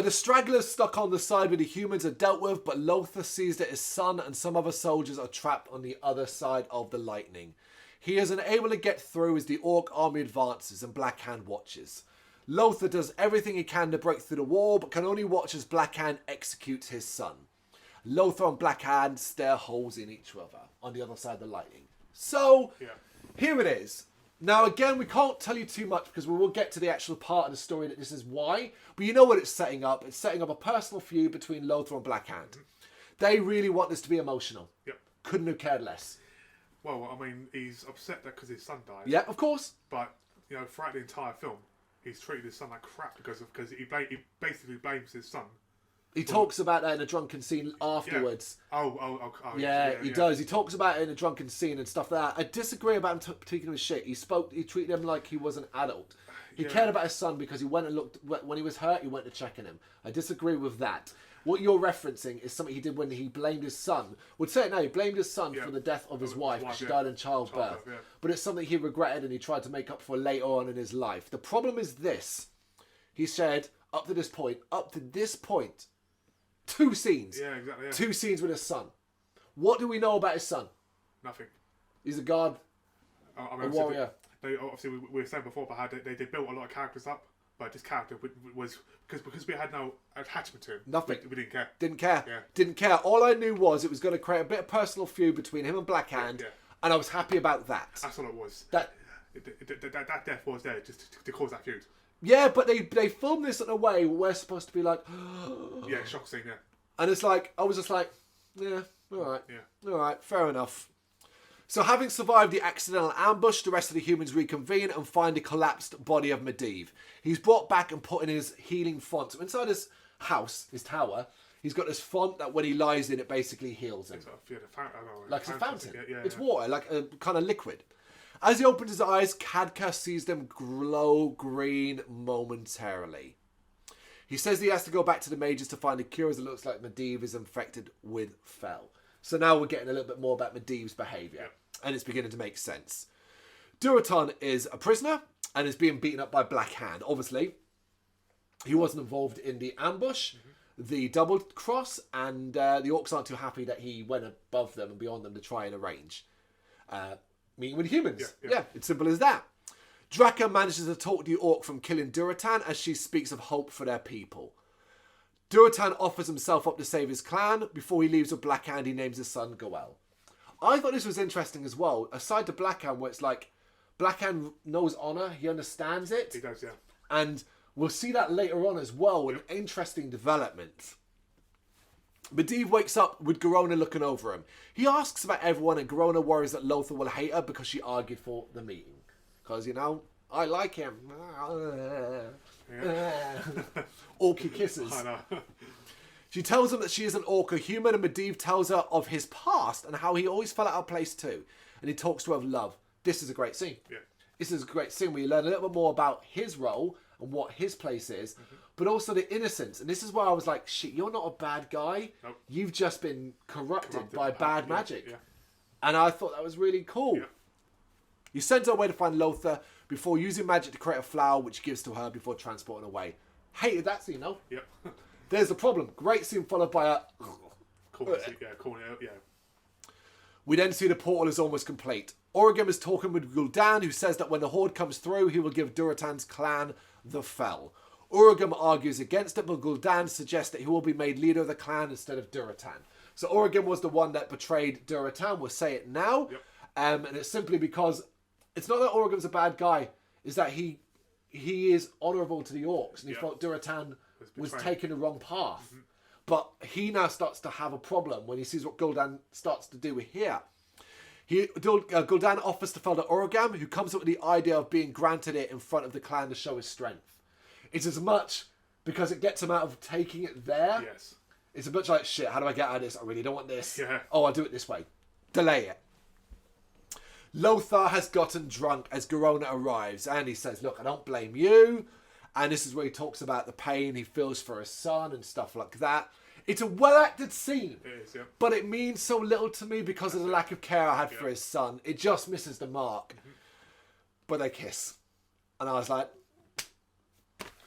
The stragglers stuck on the side where the humans are dealt with, but Lothar sees that his son and some other soldiers are trapped on the other side of the lightning. He is unable to get through as the orc army advances and Black Hand watches. Lothar does everything he can to break through the wall, but can only watch as Black Hand executes his son. Lothar and Black Hand stare holes in each other on the other side of the lightning. So, here it is. Now, again, we can't tell you too much because we will get to the actual part of the story that this is why. But you know what it's setting up. It's setting up a personal feud between Lothar and Black Hand. They really want this to be emotional. Yep. Couldn't have cared less. Well, I mean, he's upset that because his son died. Yeah, of course. But, you know, throughout the entire film, he's treated his son like crap because he basically blames his son. He talks about that in a drunken scene afterwards. Yeah. Yeah, he does. He talks about it in a drunken scene and stuff like that. I disagree about him taking his shit. He treated him like he was an adult. He cared about his son because he went and looked, when he was hurt, he went to check on him. I disagree with that. What you're referencing is something he did when he blamed his son. Would say it now, he blamed his son for the death of his wife because she died in childbirth. But it's something he regretted and he tried to make up for later on in his life. The problem is this. He said, up to this point, 2 scenes. Yeah, exactly. Yeah. 2 scenes with his son. What do we know about his son? Nothing. He's a guard, a warrior. Obviously, we were saying before about how they built a lot of characters up, but this character was because we had no attachment to him. Nothing. We didn't care. Didn't care. Yeah. Didn't care. All I knew was it was going to create a bit of personal feud between him and Black Hand, and I was happy about that. That's all it was. That death was there just to cause that feud. Yeah, but they filmed this in a way where we're supposed to be like, yeah, shock scene, yeah. And it's like, I was just like, yeah, alright. Yeah. Alright, fair enough. So having survived the accidental ambush, the rest of the humans reconvene and find the collapsed body of Medivh. He's brought back and put in his healing font. So inside his house, his tower, he's got this font that when he lies in, it basically heals him. Like a fountain. It's water, like a kind of liquid. As he opens his eyes, Khadka sees them glow green momentarily. He says he has to go back to the mages to find a cure as it looks like Medivh is infected with Fel. So now we're getting a little bit more about Medivh's behaviour. And it's beginning to make sense. Durotan is a prisoner and is being beaten up by Black Hand. Obviously, he wasn't involved in the ambush, the double cross, and the orcs aren't too happy that he went above them and beyond them to try and arrange meeting with humans. Yeah, it's simple as that. Draka manages to talk the orc from killing Durotan as she speaks of hope for their people. Durotan offers himself up to save his clan. Before he leaves with Black Hand, he names his son Goel. I thought this was interesting as well. Aside to Black Hand, where it's like, Black Hand knows honour, he understands it. He does, yeah. And we'll see that later on as well, an interesting development. Medivh wakes up with Garona looking over him. He asks about everyone and Garona worries that Lothar will hate her because she argued for the meeting. Because, you know, I like him. Orky kisses. I know. She tells him that she is an orc, a human, and Medivh tells her of his past and how he always felt out of place too. And he talks to her of love. This is a great scene. Yeah. This is a great scene where you learn a little bit more about his role and what his place is, but also the innocence. And this is where I was like, shit, you're not a bad guy. Nope. You've just been corrupted by bad magic. Yeah. And I thought that was really cool. Yeah. You send her away to find Lothar before using magic to create a flower, which gives to her before transporting away. Hated that scene, though. Yep. There's the problem. Great scene followed by a... calling it out, yeah. We then see the portal is almost complete. Origam is talking with Gul'dan, who says that when the Horde comes through, he will give Durotan's clan the Fel. Origam argues against it, but Gul'dan suggests that he will be made leader of the clan instead of Durotan. So Origam was the one that betrayed Durotan. We'll say it now. Yep. And it's simply because it's not that Origam's a bad guy. It's that he is honourable to the orcs. And he thought Durotan was taking the wrong path. But he now starts to have a problem when he sees what Gul'dan starts to do here. Gul'dan offers to Fel to Origam, who comes up with the idea of being granted it in front of the clan to show his strength. It's as much because it gets him out of taking it there. Yes. It's a bit like, shit, how do I get out of this? I really don't want this. Yeah. Oh, I'll do it this way. Delay it. Lothar has gotten drunk as Garona arrives, and he says, look, I don't blame you. And this is where he talks about the pain he feels for his son and stuff like that. It's a well-acted scene, It is, yeah. but it means so little to me because of the lack of care I had for his son. It just misses the mark. But they kiss. And I was like,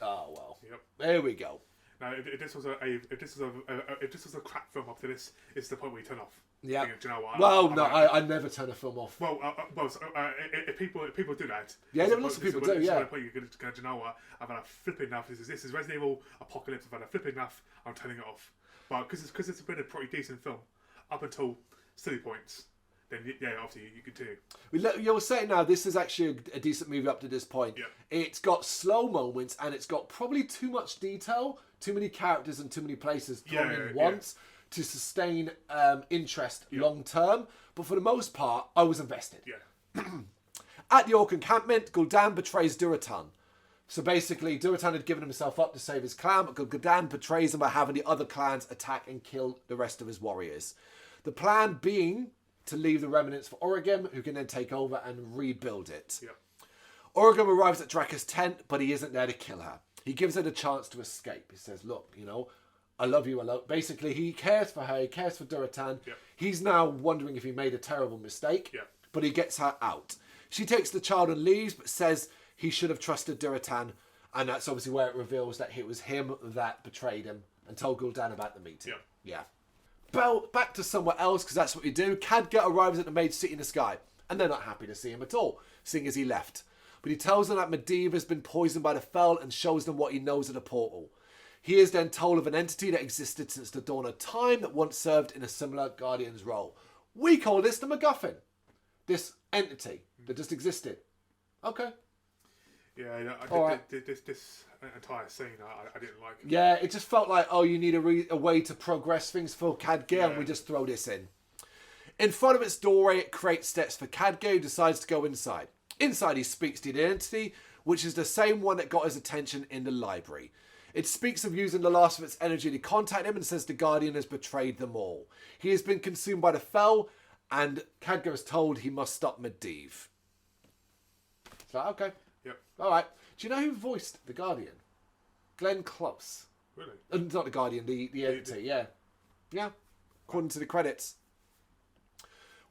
oh, well. Yep. There we go. Now, if this was a crap film up to this, it's the point where you turn off. Yeah. Do you know what? Well, I never turn a film off. Well, if people do that, Yeah, lots of people do. Yeah. You're going to, do you know what? I've had a flipping enough. This is Resident Evil Apocalypse. I've had a flipping enough. I'm turning it off. But because it's been a pretty decent film up until silly points, then yeah, obviously you continue. You're saying now this is actually a decent movie up to this point. Yeah. It's got slow moments and it's got probably too much detail, too many characters and too many places thrown in once to sustain interest long term. But for the most part, I was invested. Yeah. At the Orc encampment, Gul'dan betrays Duratan. So basically, Duratan had given himself up to save his clan, but Gul'dan betrays him by having the other clans attack and kill the rest of his warriors. The plan being to leave the remnants for Origem, who can then take over and rebuild it. Yeah. Origem arrives at Draka's tent, but he isn't there to kill her. He gives her the chance to escape. He says, look, you know, I love you. Basically, he cares for her. He cares for Duratan. Yeah. He's now wondering if he made a terrible mistake, Yeah. but he gets her out. She takes the child and leaves, but says he should have trusted Duratan, and that's obviously where it reveals that it was him that betrayed him and told Gul'dan about the meeting. Yeah. Back to somewhere else, because that's what you do. Khadgar arrives at the Mage City in the sky, and they're not happy to see him at all, seeing as he left. But he tells them that Medivh has been poisoned by the Fel and shows them what he knows of the portal. He is then told of an entity that existed since the dawn of time that once served in a similar Guardian's role. We call this the MacGuffin. This entity that just existed. Okay. Yeah, this entire scene I didn't like. Yeah, it just felt like, oh, you need a way to progress things for Khadgar, and we just throw this in. In front of its doorway, it creates steps for Khadgar, who decides to go inside. Inside, he speaks to the entity, which is the same one that got his attention in the library. It speaks of using the last of its energy to contact him and says the Guardian has betrayed them all. He has been consumed by the Fel, and Khadgar is told he must stop Medivh. So, okay. Yep. All right. Do you know who voiced the Guardian? Glenn Close. Really? Not the Guardian, the entity, yeah. Yeah, according to the credits.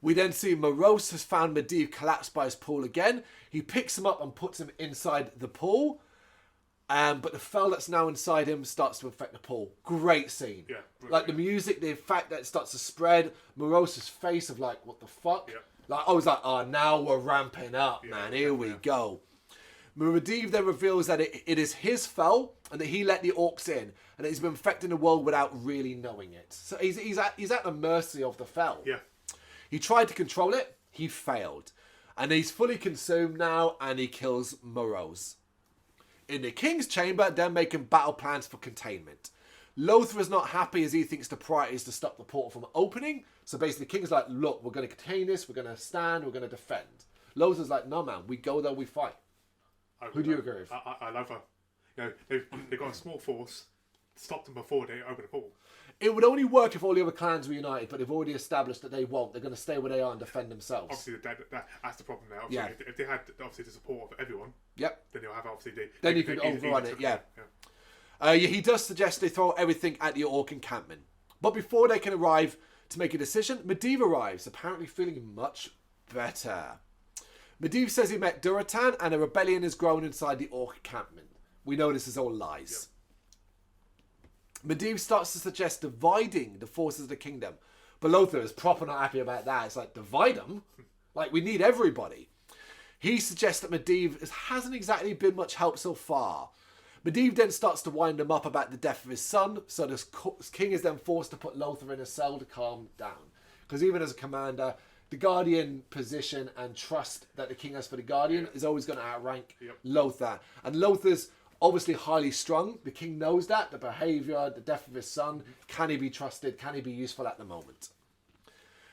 We then see Morose has found Medivh collapsed by his pool again. He picks him up and puts him inside the pool. But the Fel that's now inside him starts to affect the pool. Great scene. Yeah. Like the music, the fact that it starts to spread. Morose's face of like, what the fuck? Yeah. Like, I was like, oh, now we're ramping up, man. Here we go. Medivh then reveals that it is his Fel and that he let the orcs in and that he's been infecting the world without really knowing it. So he's at the mercy of the Fel. Yeah. He tried to control it. He failed. And he's fully consumed now and he kills Morose. In the King's Chamber, they're making battle plans for containment. Lothar is not happy as he thinks the priority is to stop the portal from opening. So basically the King's like, look, we're going to contain this. We're going to stand. We're going to defend. Lothar's like, no, man. We go there. We fight. Who do you agree with? I love her. You know, they've got a small force. Stop them before they open the portal. It would only work if all the other clans were united, but they've already established that they won't. They're going to stay where they are and defend themselves. Obviously, that's the problem now. Obviously, if they had obviously the support of everyone, then they'll have obviously. Then you can overrun it. He does suggest they throw everything at the Orc encampment, but before they can arrive to make a decision, Medivh arrives, apparently feeling much better. Medivh says he met Duratan and a rebellion has grown inside the Orc encampment. We know this is all lies. Medivh starts to suggest dividing the forces of the kingdom. But Lothar is proper not happy about that. It's like, divide them? Like, we need everybody. He suggests that Medivh hasn't exactly been much help so far. Medivh then starts to wind him up about the death of his son. So the king is then forced to put Lothar in a cell to calm down. Because even as a commander, the Guardian position and trust that the king has for the Guardian is always going to outrank Lothar. And Lothar's obviously highly strung. The king knows that. The behaviour, the death of his son. Can he be trusted? Can he be useful at the moment?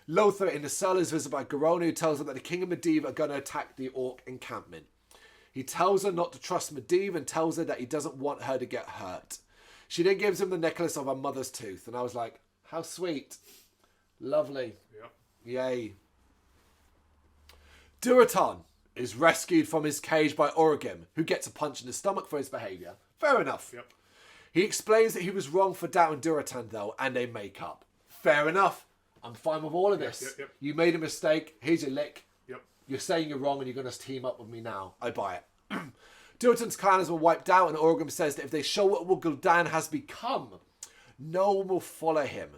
Lothar in the cell is visited by Garona, who tells him that the king and Medivh are going to attack the Orc encampment. He tells her not to trust Medivh and tells her that he doesn't want her to get hurt. She then gives him the necklace of her mother's tooth. And I was like, how sweet. Lovely. Yeah. Yay. Durotan is rescued from his cage by Origim, who gets a punch in the stomach for his behaviour. Fair enough. Yep. He explains that he was wrong for doubting Durotan, though, and they make up. Fair enough. I'm fine with all of this. Yep. You made a mistake. Here's your lick. Yep. You're saying you're wrong and you're going to team up with me now. I buy it. Durotan's clans were wiped out, and Origim says that if they show what Gul'dan has become, no one will follow him.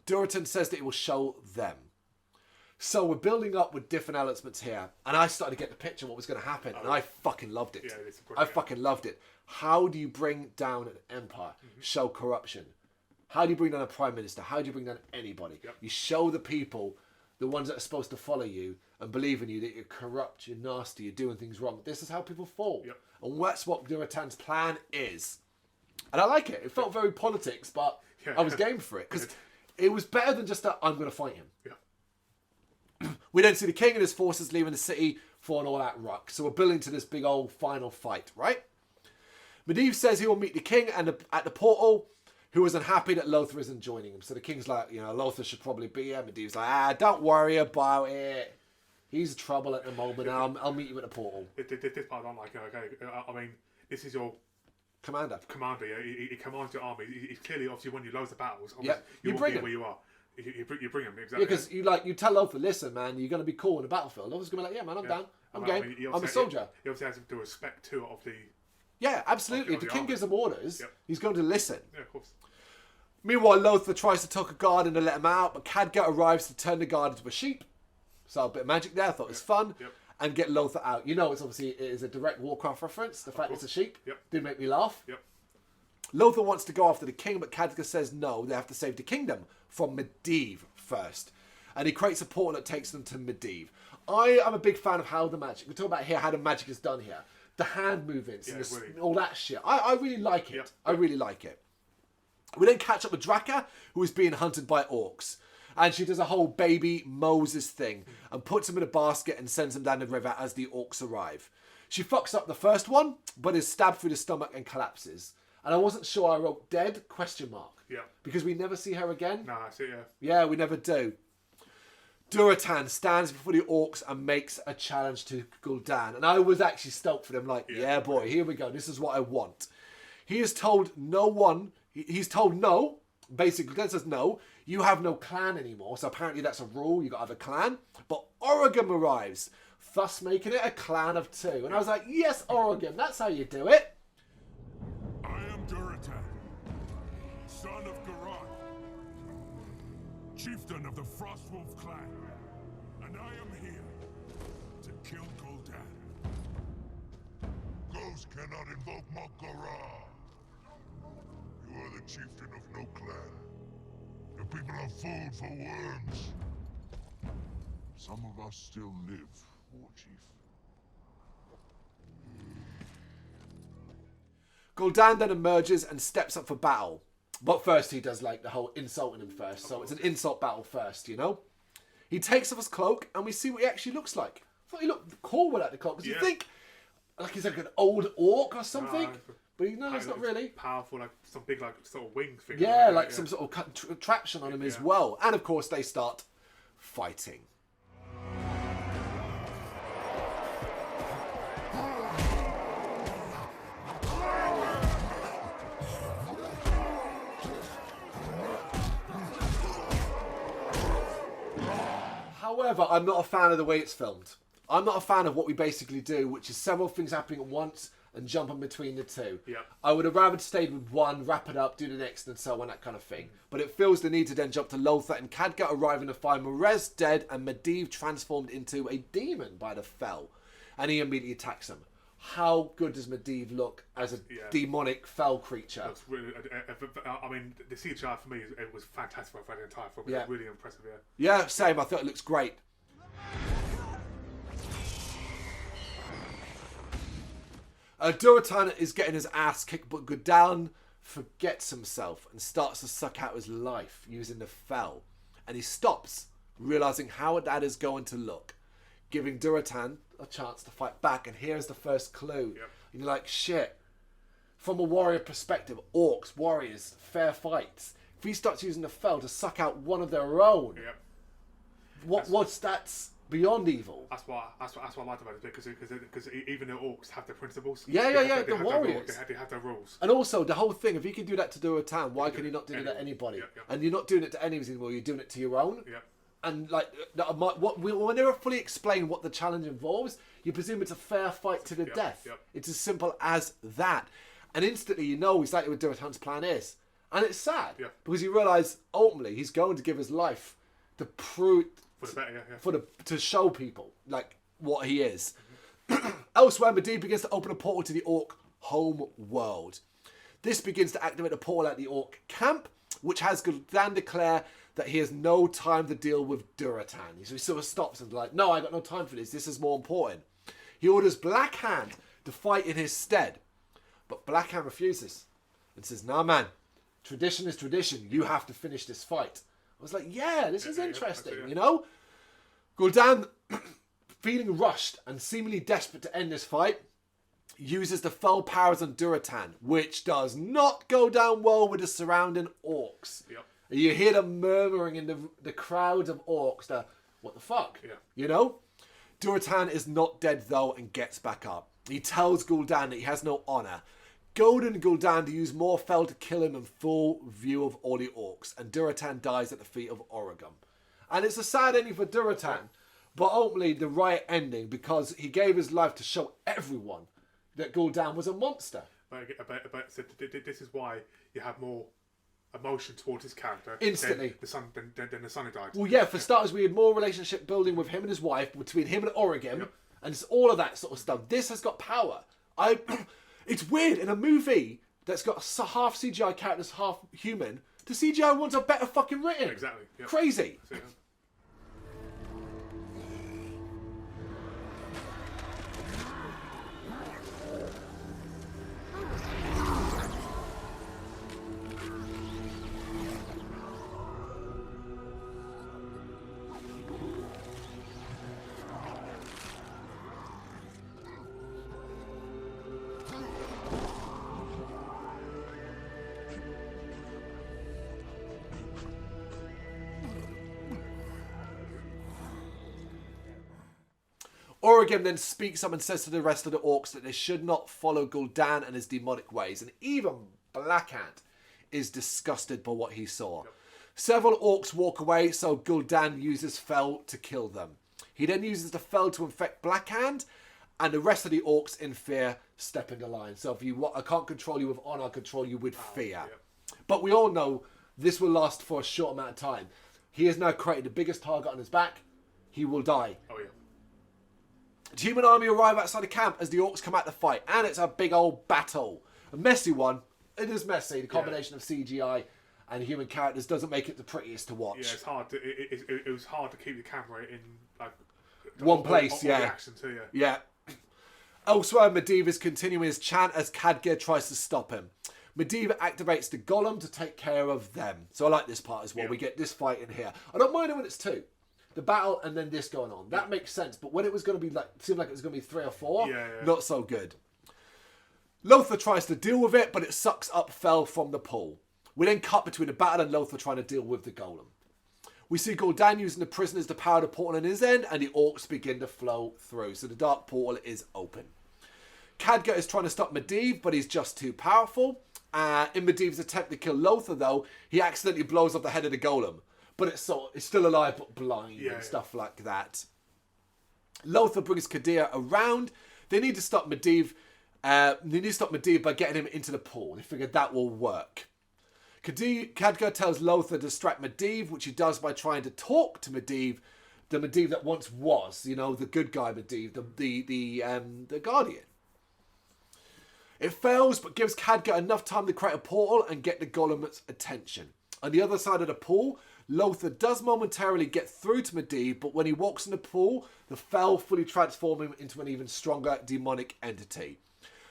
Durotan says that he will show them. So we're building up with different elements here, and I started to get the picture of what was going to happen, and I fucking loved it. Yeah, it's I fucking loved it. How do you bring down an empire? Show corruption. How do you bring down a prime minister? How do you bring down anybody? Yep. You show the people, the ones that are supposed to follow you and believe in you, that you're corrupt, you're nasty, you're doing things wrong. This is how people fall. Yep. And that's what Durotan's plan is. And I like it. It felt very politics, but Yeah. I was game for it. Because it was better than just that I'm going to fight him. Yeah. We then see the king and his forces leaving the city for an all-out ruck. So we're building to this big old final fight, right? Medivh says he will meet the king at the portal, who was unhappy that Lothar isn't joining him. So the king's like, Lothar should probably be here. Medivh's like, don't worry about it. He's in trouble at the moment. I'll meet you at the portal. This part I'm like, okay, I mean, this is your Commander. Yeah, he commands your army. He's clearly, obviously, when you lose the battles, Yeah, you you won't bring be him. where you are. You bring him, exactly. Yeah, because you tell Lothar, listen, man, you're going to be cool in the battlefield. Lothar's going to be like, yeah, man, I'm down. I'm game. I mean, I'm a soldier. He obviously has to respect too of the... Yeah, absolutely. Of If the the king army. gives him orders, Yep. he's going to listen. Yeah, of course. Meanwhile, Lothar tries to talk a guard and to let him out, but Khadgar arrives to turn the guard into a sheep. So a bit of magic there. I thought it was fun. Yep. And get Lothar out. It's obviously it is a direct Warcraft reference. The fact it's a sheep Yep. did make me laugh. Yep. Lothar wants to go after the king, but Khadgar says no, they have to save the kingdom from Medivh first. And he creates a portal that takes them to Medivh. I am a big fan of how the magic, we talk about here how the magic is done here. The hand movements and really. all that shit. I really like it. Yep. I really like it. We then catch up with Draka, who is being hunted by orcs. And she does a whole baby Moses thing and puts him in a basket and sends him down the river as the orcs arrive. She fucks up the first one, but is stabbed through the stomach and collapses. And I wasn't sure I wrote dead, ? Yeah. Because we never see her again. Nah, I see, yeah. Yeah, we never do. Durotan stands before the orcs and makes a challenge to Gul'dan. And I was actually stoked for them, like, yeah boy, here we go. This is what I want. He is told he's told no. Basically, Gul'dan says no. You have no clan anymore. So apparently that's a rule. You got to have a clan. But Origim arrives, thus making it a clan of 2. And I was like, yes, Origim, that's how you do it. I am Durotan, son of Garan, chieftain of the Frostwolf clan, and I am here to kill Gul'dan. Ghosts cannot invoke Makara. You are the chieftain of no clan. The people are food for worms. Some of us still live, War Chief. Gul'dan then emerges and steps up for battle. But first he does like the whole insulting him first. So it's an insult battle first, He takes off his cloak and we see what he actually looks like. I thought he looked cool without the cloak. Because you think like he's like an old orc or something. But it's not really. Powerful, like some big, like sort of wing thing. Yeah, like some sort of traction on him as well. And of course they start fighting. However, I'm not a fan of the way it's filmed. I'm not a fan of what we basically do, which is several things happening at once and jumping between the two. Yeah. I would have rather stayed with one, wrap it up, do the next, and so on, that kind of thing. But it feels the need to then jump to Lothar and Khadgar arriving to find Marez dead and Medivh transformed into a demon by the Fel. And he immediately attacks him. How good does Medivh look as a demonic Fel creature? Looks really, I mean, the CGI for me, it was fantastic for the entire film. Yeah. It was really impressive, Yeah, same. I thought it looks great. Durotan is getting his ass kicked, but Gul'dan forgets himself and starts to suck out his life using the Fel. And he stops, realising how that is going to look, giving Durotan a chance to fight back. And here's the first clue. Yep. And you're like, shit. From a warrior perspective, orcs, warriors, fair fights. If he starts using the Fel to suck out one of their own, Yep. what's that? beyond evil. That's what I liked about it, because even the orcs have their principles. Yeah, the warriors. They have their rules. And also the whole thing, if he can do that to Durrraains, why can he not do that to anybody? And you're not doing it to enemies anymore, you're doing it to your own. And like, when they fully explain what the challenge involves, you presume it's a fair fight to the death. It's as simple as that. And instantly you know exactly what Durrraains' plan is. And it's sad, because you realise, ultimately, he's going to give his life to prove... For the better, to show people, like, what he is. Elsewhere, Medivh begins to open a portal to the orc home world. This begins to activate a portal at the orc camp, which has Gul'dan declare that he has no time to deal with Durrraains. So he sort of stops and is like, no, I got no time for this. This is more important. He orders Blackhand to fight in his stead. But Blackhand refuses and says, nah, man, tradition is tradition. You have to finish this fight. I was like, yeah, this is interesting, you know? Gul'dan, feeling rushed and seemingly desperate to end this fight, uses the fell powers on Durrraains, which does not go down well with the surrounding orcs. You hear them murmuring in the crowd of orcs, what the fuck? You know? Durrraains is not dead, though, and gets back up. He tells Gul'dan that he has no honour, goading Gul'dan to use more fell to kill him in full view of all the orcs, and Durrraains dies at the feet of Orgrim. And it's a sad ending for Durrraains, but ultimately the right ending, because he gave his life to show everyone that Gul'dan was a monster. But so this is why you have more emotion towards his character instantly than the son who died. Well, yeah, for starters, we had more relationship building with him and his wife, between him and Orgrim, and it's all of that sort of stuff. This has got power. It's weird, in a movie that's got half CGI characters, half human, the CGI ones are better fucking written. Exactly. Crazy. Orgrim then speaks up and says to the rest of the orcs that they should not follow Gul'dan and his demonic ways, and even Blackhand is disgusted by what he saw. Several orcs walk away, so Gul'dan uses Fell to kill them. He then uses the Fell to infect Blackhand, and the rest of the orcs, in fear, step in the line. So if I can't control you with honor, I'll control you with fear. But we all know this will last for a short amount of time. He has now created the biggest target on his back. He will die. The human army arrive outside the camp as the orcs come out to fight, and it's a big old battle. A messy one. It is messy. The combination of CGI and human characters doesn't make it the prettiest to watch. Yeah, it's hard. It was hard to keep the camera in like one place. All the action too, yeah. Elsewhere, Medivh is continuing his chant as Khadgar tries to stop him. Medivh activates the golem to take care of them. So I like this part as well. We get this fight in here. I don't mind it when it's two. The battle and then this going on. That makes sense. But when it was going to be seemed like it was going to be 3 or 4, not so good. Lothar tries to deal with it, but it sucks up Fell from the pool. We then cut between the battle and Lothar trying to deal with the golem. We see Gul'dan using the prisoners to power the portal on his end, and the orcs begin to flow through. So the dark portal is open. Khadgar is trying to stop Medivh, but he's just too powerful. In Medivh's attempt to kill Lothar, though, he accidentally blows off the head of the golem. But it's still alive but blind and stuff like that. Lothar brings Khadgar around. They need to stop Medivh. By getting him into the pool. They figured that will work. Khadgar tells Lothar to distract Medivh, which he does by trying to talk to Medivh, the Medivh that once was, the good guy Medivh, the Guardian. It fails, but gives Khadgar enough time to create a portal and get the golem's attention. On the other side of the pool, Lothar does momentarily get through to Medivh, but when he walks in the pool, the Fell fully transform him into an even stronger demonic entity.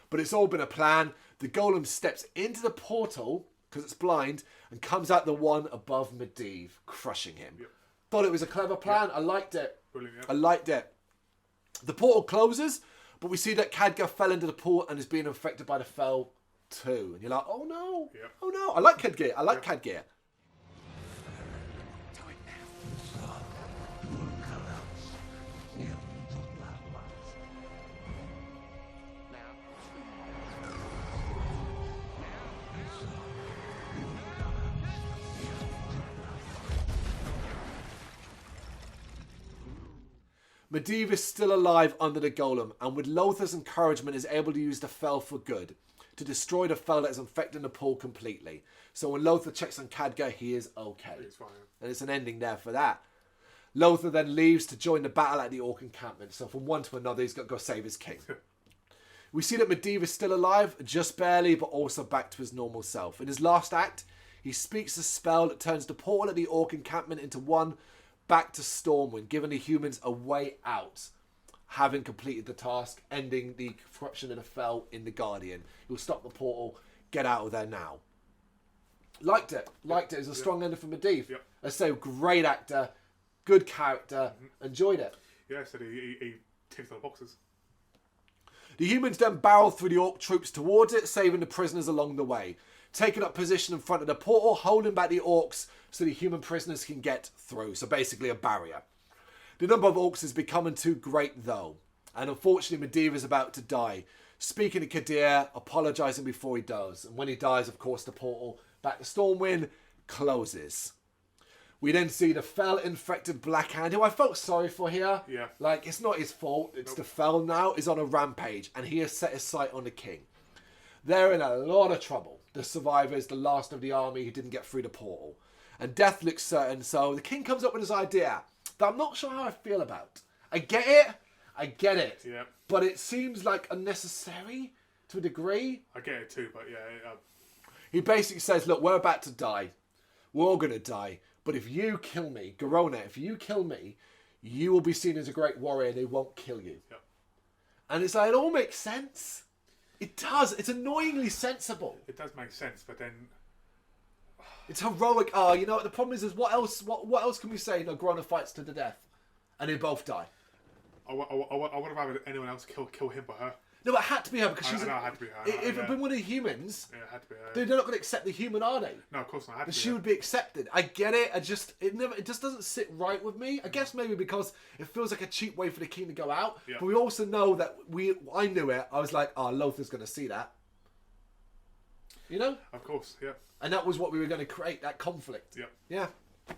But it's all been a plan. The golem steps into the portal, because it's blind, and comes out the one above Medivh, crushing him. Thought it was a clever plan. I liked it. Brilliant, I liked it. The portal closes, but we see that Khadgar fell into the pool and is being infected by the Fell too. And you're like, oh no. Oh no. I like Khadgar. Khadgar. Medivh is still alive under the golem, and with Lothar's encouragement is able to use the Fel for good, to destroy the Fel that is infecting the pool completely. So when Lothar checks on Khadgar, he is okay. He's fine. And it's an ending there for that. Lothar then leaves to join the battle at the Orc encampment. So from one to another, he's got to go save his king. We see that Medivh is still alive, just barely, but also back to his normal self. In his last act, he speaks a spell that turns the portal at the Orc encampment into one back to Stormwind, giving the humans a way out, having completed the task, ending the corruption of the Fel in the Guardian. He'll stop the portal, get out of there now. Liked it. It was a strong ending for Medivh. Yep. I say, great actor, good character, enjoyed it. Yeah, so he ticks all the boxes. The humans then barrel through the Orc troops towards it, saving the prisoners along the way. Taking up position in front of the portal, holding back the Orcs so the human prisoners can get through. So basically a barrier. The number of Orcs is becoming too great though. And unfortunately Medivh is about to die. Speaking to Kadir, apologising before he does. And when he dies, of course, the portal back to Stormwind closes. We then see the Fel-infected Blackhand, who I felt sorry for here. Yeah. Like, it's not his fault. It's the Fel now is on a rampage, and he has set his sight on the king. They're in a lot of trouble. The survivors, the last of the army who didn't get through the portal. And death looks certain, so the king comes up with his idea that I'm not sure how I feel about. I get it. Yeah. But it seems like unnecessary to a degree. I get it too, but yeah. He basically says, look, we're about to die. We're all going to die. But if you kill me, Garona, if you kill me, you will be seen as a great warrior and they won't kill you. Yep. And it's like, it all makes sense. It does. It's annoyingly sensible. It does make sense, but then... It's heroic. Oh, you know what the problem is what else can we say? No, Garona fights to the death. And they both die. I would have rather anyone else kill him but her. No, but it had to be her because she's... I know it had to be her. If it had been one of the humans... Yeah, it had to be her. They're not going to accept the human, are they? No, of course not. But she would be accepted. I get it. It just doesn't sit right with me. I guess maybe because it feels like a cheap way for the king to go out. Yeah. But we also know that I knew it. I was like, oh, Lothar's going to see that. You know? Of course, yeah. And that was what we were going to create, that conflict. Yeah. Yeah.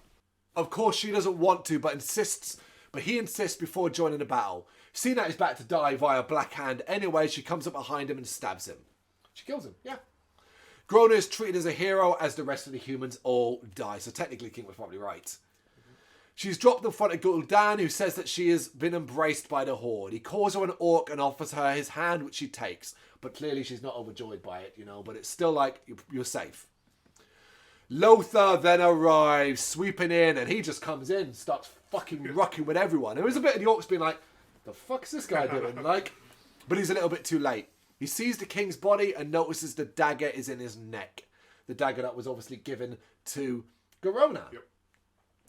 Of course, she doesn't want to, but he insists before joining the battle. Seeing that he's about to die via Black Hand anyway, she comes up behind him and stabs him. She kills him, yeah. Grona is treated as a hero as the rest of the humans all die. So technically, King was probably right. Mm-hmm. She's dropped in front of Gul'dan, who says that she has been embraced by the Horde. He calls her an orc and offers her his hand, which she takes. But clearly she's not overjoyed by it, you know. But it's still like, you're safe. Lothar then arrives, sweeping in, and he just comes in, starts fucking rocking with everyone. There was a bit of the orcs being like, the fuck's this guy doing? Like, but he's a little bit too late. He sees the king's body and notices the dagger is in his neck. The dagger that was obviously given to Garona. Yep.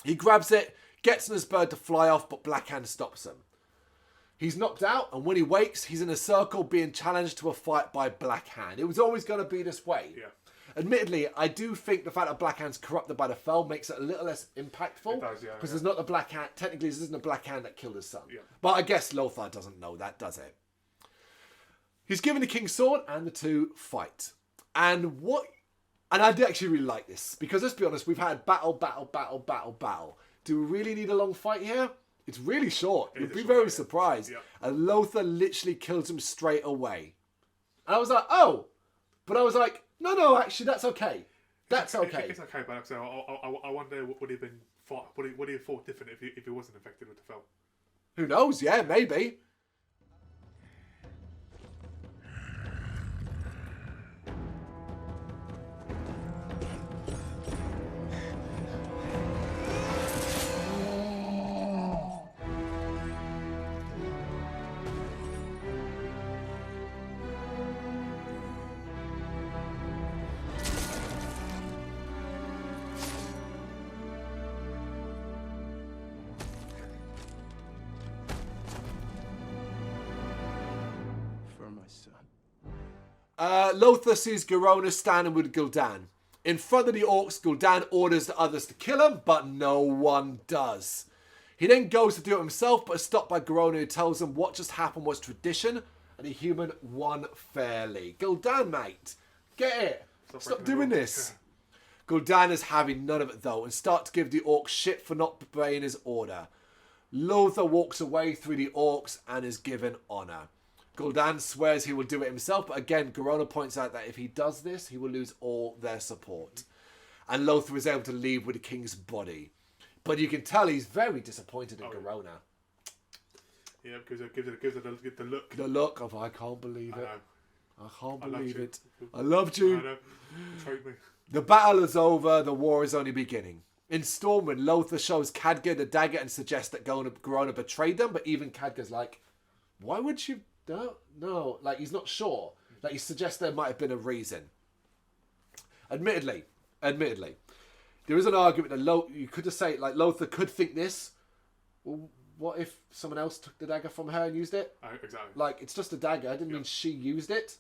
He grabs it, gets on his bird to fly off, but Blackhand stops him. He's knocked out, and when he wakes, he's in a circle being challenged to a fight by Blackhand. It was always going to be this way. Yeah. Admittedly, I do think the fact that Blackhand's corrupted by the Fel makes it a little less impactful. It does, yeah. Because there's not the Blackhand. Technically, this isn't a Blackhand that killed his son. Yeah. But I guess Lothar doesn't know that, does it? He's given the king's sword, and the two fight. And I do actually really like this. Because let's be honest, we've had battle. Do we really need a long fight here? It's really short. You'd be very surprised. Yeah. And Lothar literally kills him straight away. And I was like, oh. But I was like, no, actually, that's okay. That's okay. It's okay, but I wonder would he have fought different if he wasn't infected with the Fel? Who knows? Yeah, maybe. Lothar sees Garona standing with Gul'dan. In front of the orcs, Gul'dan orders the others to kill him, but no one does. He then goes to do it himself, but is stopped by Garona, who tells him what just happened was tradition, and the human won fairly. Gul'dan, mate, get it. Stop doing this. Gul'dan is having none of it, though, and starts to give the orcs shit for not obeying his order. Lothar walks away through the orcs and is given honour. Gul'dan swears he will do it himself, but again, Garona points out that if he does this, he will lose all their support. And Lothar is able to leave with the king's body. But you can tell he's very disappointed in Garona. Yeah, because it gives it the look. The look of, I can't believe it. I can't believe it. I loved you. I know. Betrayed me. The battle is over. The war is only beginning. In Stormwind, Lothar shows Khadgar the dagger and suggests that Garona betrayed them, but even Khadgar's like, why would you... No. Like, he's not sure. Like, he suggests there might have been a reason. Admittedly, there is an argument that you could just say, like, Lothar could think this. Well, what if someone else took the dagger from her and used it? Exactly. Like, it's just a dagger. I didn't mean she used it.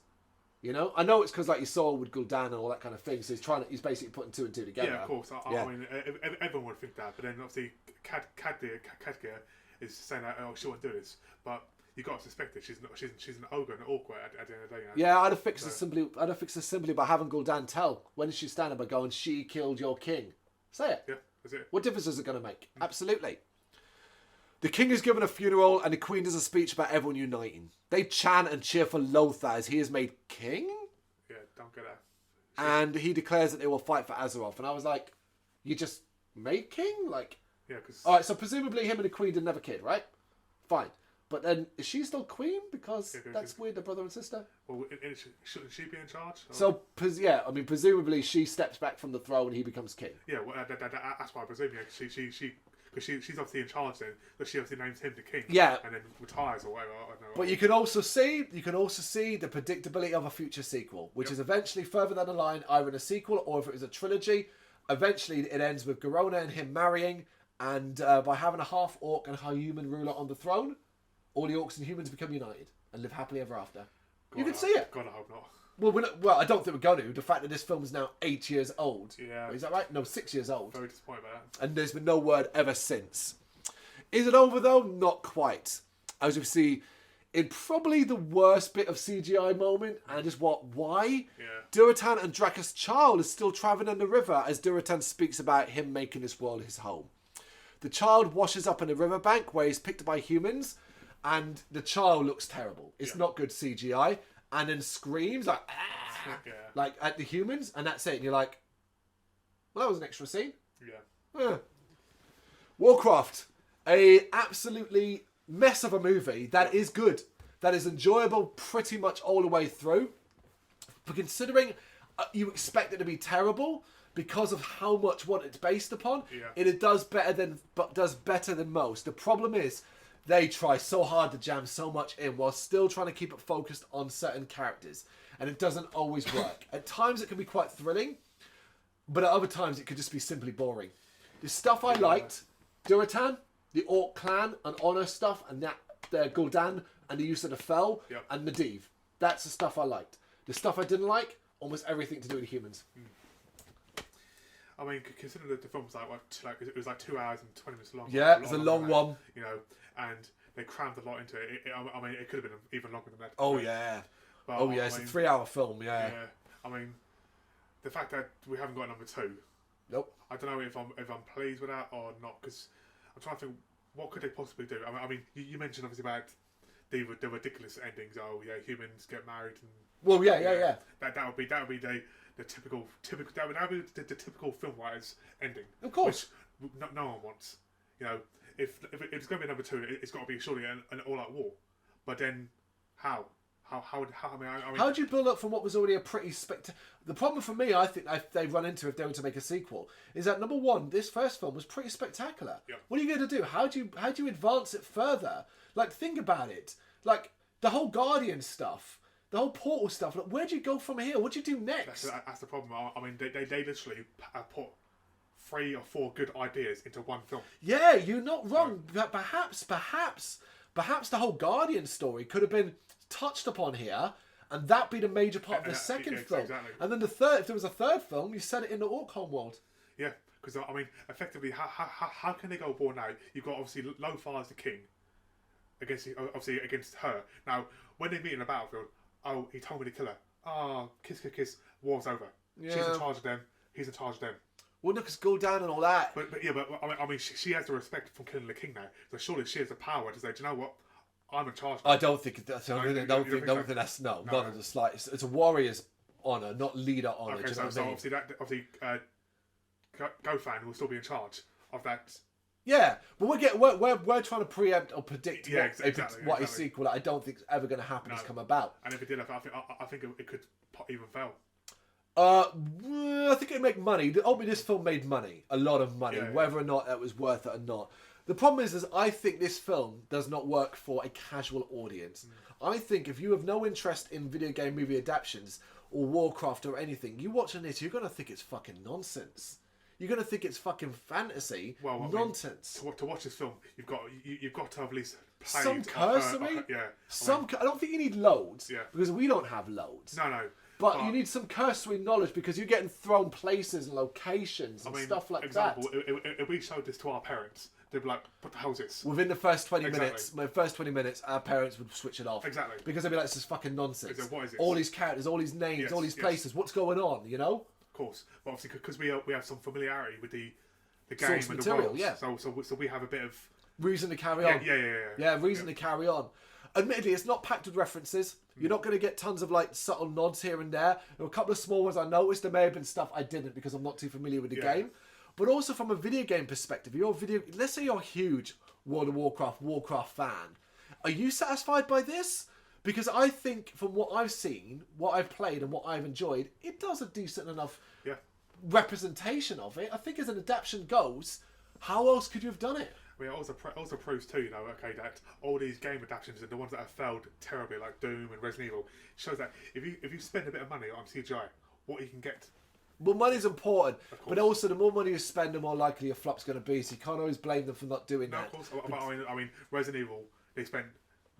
You know? I know it's because, like, you saw with Gul'dan and all that kind of thing, so he's basically putting two and two together. Yeah, of course. I mean, everyone would think that, but then obviously Khadgar is saying that, oh, she won't do this, but you got to suspect that she's an ogre and an awkward at the end of the day. You know? Yeah, I'd have fixed it simply by having Gul'dan tell when she's standing by going, she killed your king. Say it. Yeah, that's it. What difference is it going to make? Absolutely. The king is given a funeral and the queen does a speech about everyone uniting. They chant and cheer for Lothar as he is made king. Yeah, don't get that. And he declares that they will fight for Azeroth. And I was like, you just made king? Like, yeah, because... All right, so presumably him and the queen didn't have a kid, right? Fine. But then, is she still queen? Because that's weird, they're brother and sister. Well, shouldn't she be in charge? Or? So, presumably she steps back from the throne and he becomes king. Yeah, well, that's why I presume, yeah, she's obviously in charge then, but she obviously names him the king. Yeah. And then retires or whatever. But you can also see the predictability of a future sequel, which is eventually further down the line, either in a sequel or if it was a trilogy, eventually it ends with Garona and him marrying, and by having a half-orc and a human ruler on the throne, all the orcs and humans become united and live happily ever after. You can see it. God, I hope not. Well, I don't think we're going to. The fact that this film is now 8 years old. Yeah. Is that right? No, 6 years old. Very disappointed about that. And there's been no word ever since. Is it over, though? Not quite. As you see, in probably the worst bit of CGI moment, and just why? Yeah. Durotan and Draca's child is still travelling in the river as Durotan speaks about him making this world his home. The child washes up in the riverbank where he's picked up by humans, and the child looks terrible. It's not good CGI. And then screams like, like at the humans, and that's it. And you're like, well, that was an extra scene. Yeah. Warcraft, a absolutely mess of a movie that is good, that is enjoyable pretty much all the way through. But considering you expect it to be terrible because of how much what it's based upon, it does better than most. The problem is, they try so hard to jam so much in while still trying to keep it focused on certain characters. And it doesn't always work. At times it can be quite thrilling, but at other times it could just be simply boring. The stuff I liked, Durotan, the Orc clan and Honor stuff, and that Gul'dan and the use of the Fel and Medivh. That's the stuff I liked. The stuff I didn't like, almost everything to do with humans. I mean, considering the film's it was like 2 hours and 20 minutes long. Yeah, it's a long one. You know, and they crammed a lot into it. I mean, it could have been even longer than that. Oh, yeah. But, It's a 3-hour film, yeah. I mean, the fact that we haven't got number 2. Nope. I don't know if I'm pleased with that or not, because I'm trying to think, what could they possibly do? I mean, you mentioned obviously about the ridiculous endings. Oh, yeah, humans get married. And, well, yeah. That would be the typical that would be the typical film writer's ending. Of course. Which no one wants. You know, if it's going to be number 2, it's got to be surely an all-out war. But then, how? I mean, how do you build up from what was already a pretty The problem for me, I think they run into if they were to make a sequel, is that number 1, this first film was pretty spectacular. Yeah. What are you going to do? How do you advance it further? Like, think about it. Like the whole Guardian stuff, the whole Portal stuff. Like, where do you go from here? What do you do next? That's the problem. I mean, they literally put 3 or 4 good ideas into one film. Yeah, you're not wrong. But perhaps the whole Guardian story could have been touched upon here, and that be the major part of the second film. Exactly. And then the third, if there was a third film, you set it in the Orc homeworld. Yeah, because I mean, effectively, how can they go war now? You've got obviously Lothar as the king against her. Now, when they meet in the battlefield, oh, he told me to kill her. Oh, kiss, war's over. Yeah. She's in charge of them. He's in charge of them. Well, no, because Gul'dan and all that. But I mean, she has the respect from killing the king now. So surely she has the power to say, do you know what? I'm in charge. I don't think that's. I don't think that's not of the slightest. It's a warrior's honor, not leader honor. Okay, do you so, know what I mean? obviously, Gofan will still be in charge of that. Yeah, but we're trying to preempt or predict what a exactly. sequel that I don't think is ever going to happen has come about. And if it did, I think it could even fail. I think it'd make money. Ultimately, this film made money, a lot of money, whether or not that was worth it or not. The problem is I think this film does not work for a casual audience. I think if you have no interest in video game movie adaptions or Warcraft or anything, you watching this, you're going to think it's fucking nonsense. You're going to think it's fucking fantasy nonsense. To watch this film, you've got to have at least played some cursory. I don't think you need loads because we don't have loads. No. But you need some cursory knowledge because you're getting thrown places and locations and stuff like that. If we showed this to our parents, they'd be like, "What the hell is this?" Within the first 20 minutes, our parents would switch it off. Exactly. Because they'd be like, "This is fucking nonsense. What is this? All these characters, all these names, all these places. What's going on? You know?" Of course, but obviously because we have some familiarity with the game Source and material, the world, so we have a bit of reason to carry on. Reason to carry on. Admittedly, it's not packed with references. You're not going to get tons of like subtle nods here and there. There were a couple of small ones I noticed. There may have been stuff I didn't because I'm not too familiar with the game. But also from a video game perspective, let's say you're a huge World of Warcraft fan. Are you satisfied by this? Because I think from what I've seen, what I've played and what I've enjoyed, it does a decent enough representation of it. I think as an adaptation goes, how else could you have done it? I mean, it also proves too, that all these game adaptations and the ones that have failed terribly, like Doom and Resident Evil, shows that if you spend a bit of money on CGI, what you can get. Well, money's important, but also the more money you spend, the more likely a flop's going to be. So you can't always blame them for not doing that. No, of course. I mean, Resident Evil, they spent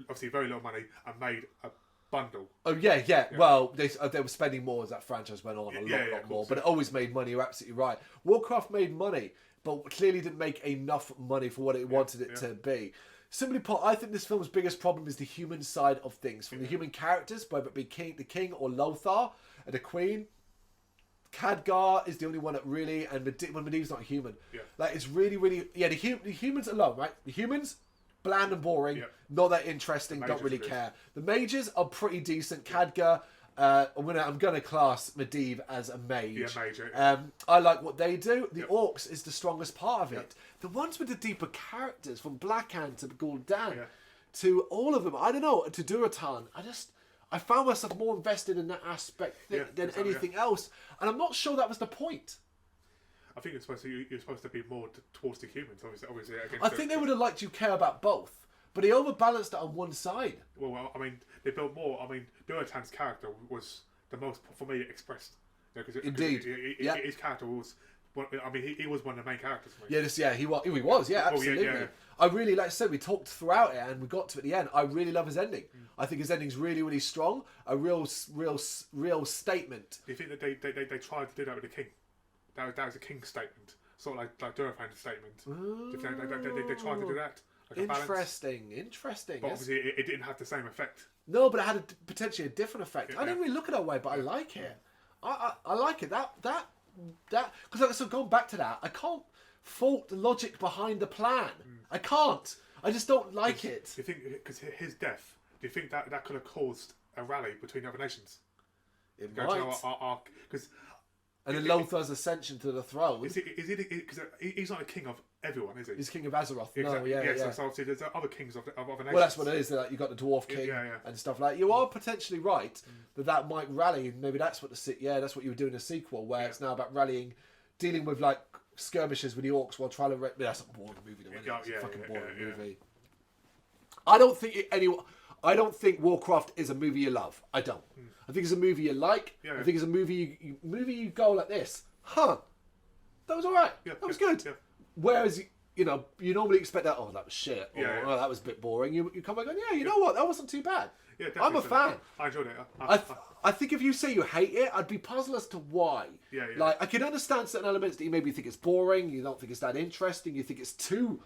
obviously very little money and made a bundle. Oh yeah. Well, they were spending more as that franchise went on, a lot more. But it always made money. You're absolutely right. Warcraft made money, but clearly didn't make enough money for what it wanted it to be. Simply put, I think this film's biggest problem is the human side of things. From the human characters, whether it be the king or Lothar, and the queen. Khadgar is the only one that really, and Medivh's not human. Like, it's really, really... Yeah, the humans alone, right? The humans, bland and boring, not that interesting, don't really care. The mages are pretty decent. Khadgar... I'm gonna class Medivh as a mage. Yeah, mage. I like what they do. The orcs is the strongest part of it. The ones with the deeper characters, from Blackhand to Gul'dan to all of them, I don't know, to Duratan, I found myself more invested in that aspect than anything else, and I'm not sure that was the point. I think you're supposed to be more towards the humans, obviously. I think they would have liked you care about both. But they overbalanced it on one side. Well, I mean, they built more. I mean, Duratan's character was the most, for me, expressed. Indeed. His character was... I mean, he was one of the main characters for me. He was, absolutely. I really, like I said, we talked throughout it and we got to at the end. I really love his ending. I think his ending's really, really strong. A real statement. Do you think that they tried to do that with the king? That was a king's statement. Sort of like Duratan's statement. They tried to do that. Like interesting. But obviously, it didn't have the same effect. No, but it had potentially a different effect. I didn't really look at it that way, but I like it. I like it. That because so going back to that, I can't fault the logic behind the plan. I can't. I just don't like it. Do you think because his death? Do you think that could have caused a rally between the other nations? It might. Because. And then Lothar's ascension to the throne. Is he? Because he's not a king of everyone, is he? He's king of Azeroth. Exactly. No, yeah. So obviously there's other kings of other nations. Well, that's what it is. Like, you got the dwarf king and stuff like that. You are potentially right that might rally. Maybe that's what that's what you were doing in a sequel, where it's now about rallying, dealing with like skirmishes with the orcs while trying to. That's a boring movie, though. It's a fucking boring movie. I don't think Warcraft is a movie you love. I don't. I think it's a movie you like. I think it's a movie you go like this. That was all right. That was good. Whereas you normally expect that. Oh, that was shit. Or oh, that was a bit boring. You come back and you know what? That wasn't too bad. Yeah, I'm a fan. I enjoyed it. I think if you say you hate it, I'd be puzzled as to why. Like, I can understand certain elements that you maybe think it's boring. You don't think it's that interesting. You think it's too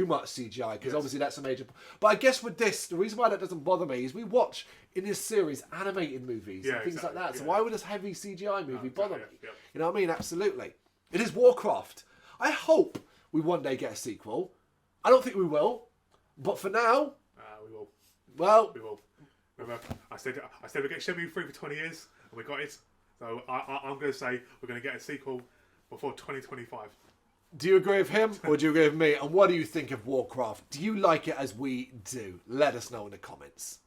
much CGI, because obviously that's a major... But I guess with this, the reason why that doesn't bother me is we watch, in this series, animated movies and things like that. So why would this heavy CGI movie bother me? You know what I mean? Absolutely. It is Warcraft. I hope we one day get a sequel. I don't think we will, but for now, we will. Well, we will. Remember, I said we get Shenmue 3 for 20 years, and we got it. So I'm going to say we're going to get a sequel before 2025. Do you agree with him or do you agree with me? And what do you think of Warcraft? Do you like it as we do? Let us know in the comments.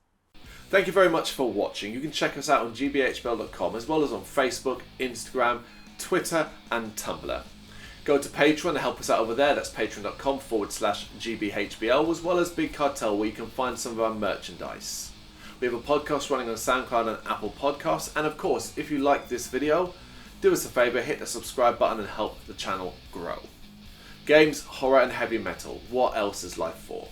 Thank you very much for watching. You can check us out on gbhbl.com as well as on Facebook, Instagram, Twitter and Tumblr. Go to Patreon to help us out over there. That's patreon.com/gbhbl, as well as Big Cartel, where you can find some of our merchandise. We have a podcast running on SoundCloud and Apple Podcasts. And of course, if you like this video, do us a favour, hit the subscribe button and help the channel grow. Games, horror and heavy metal. What else is life for?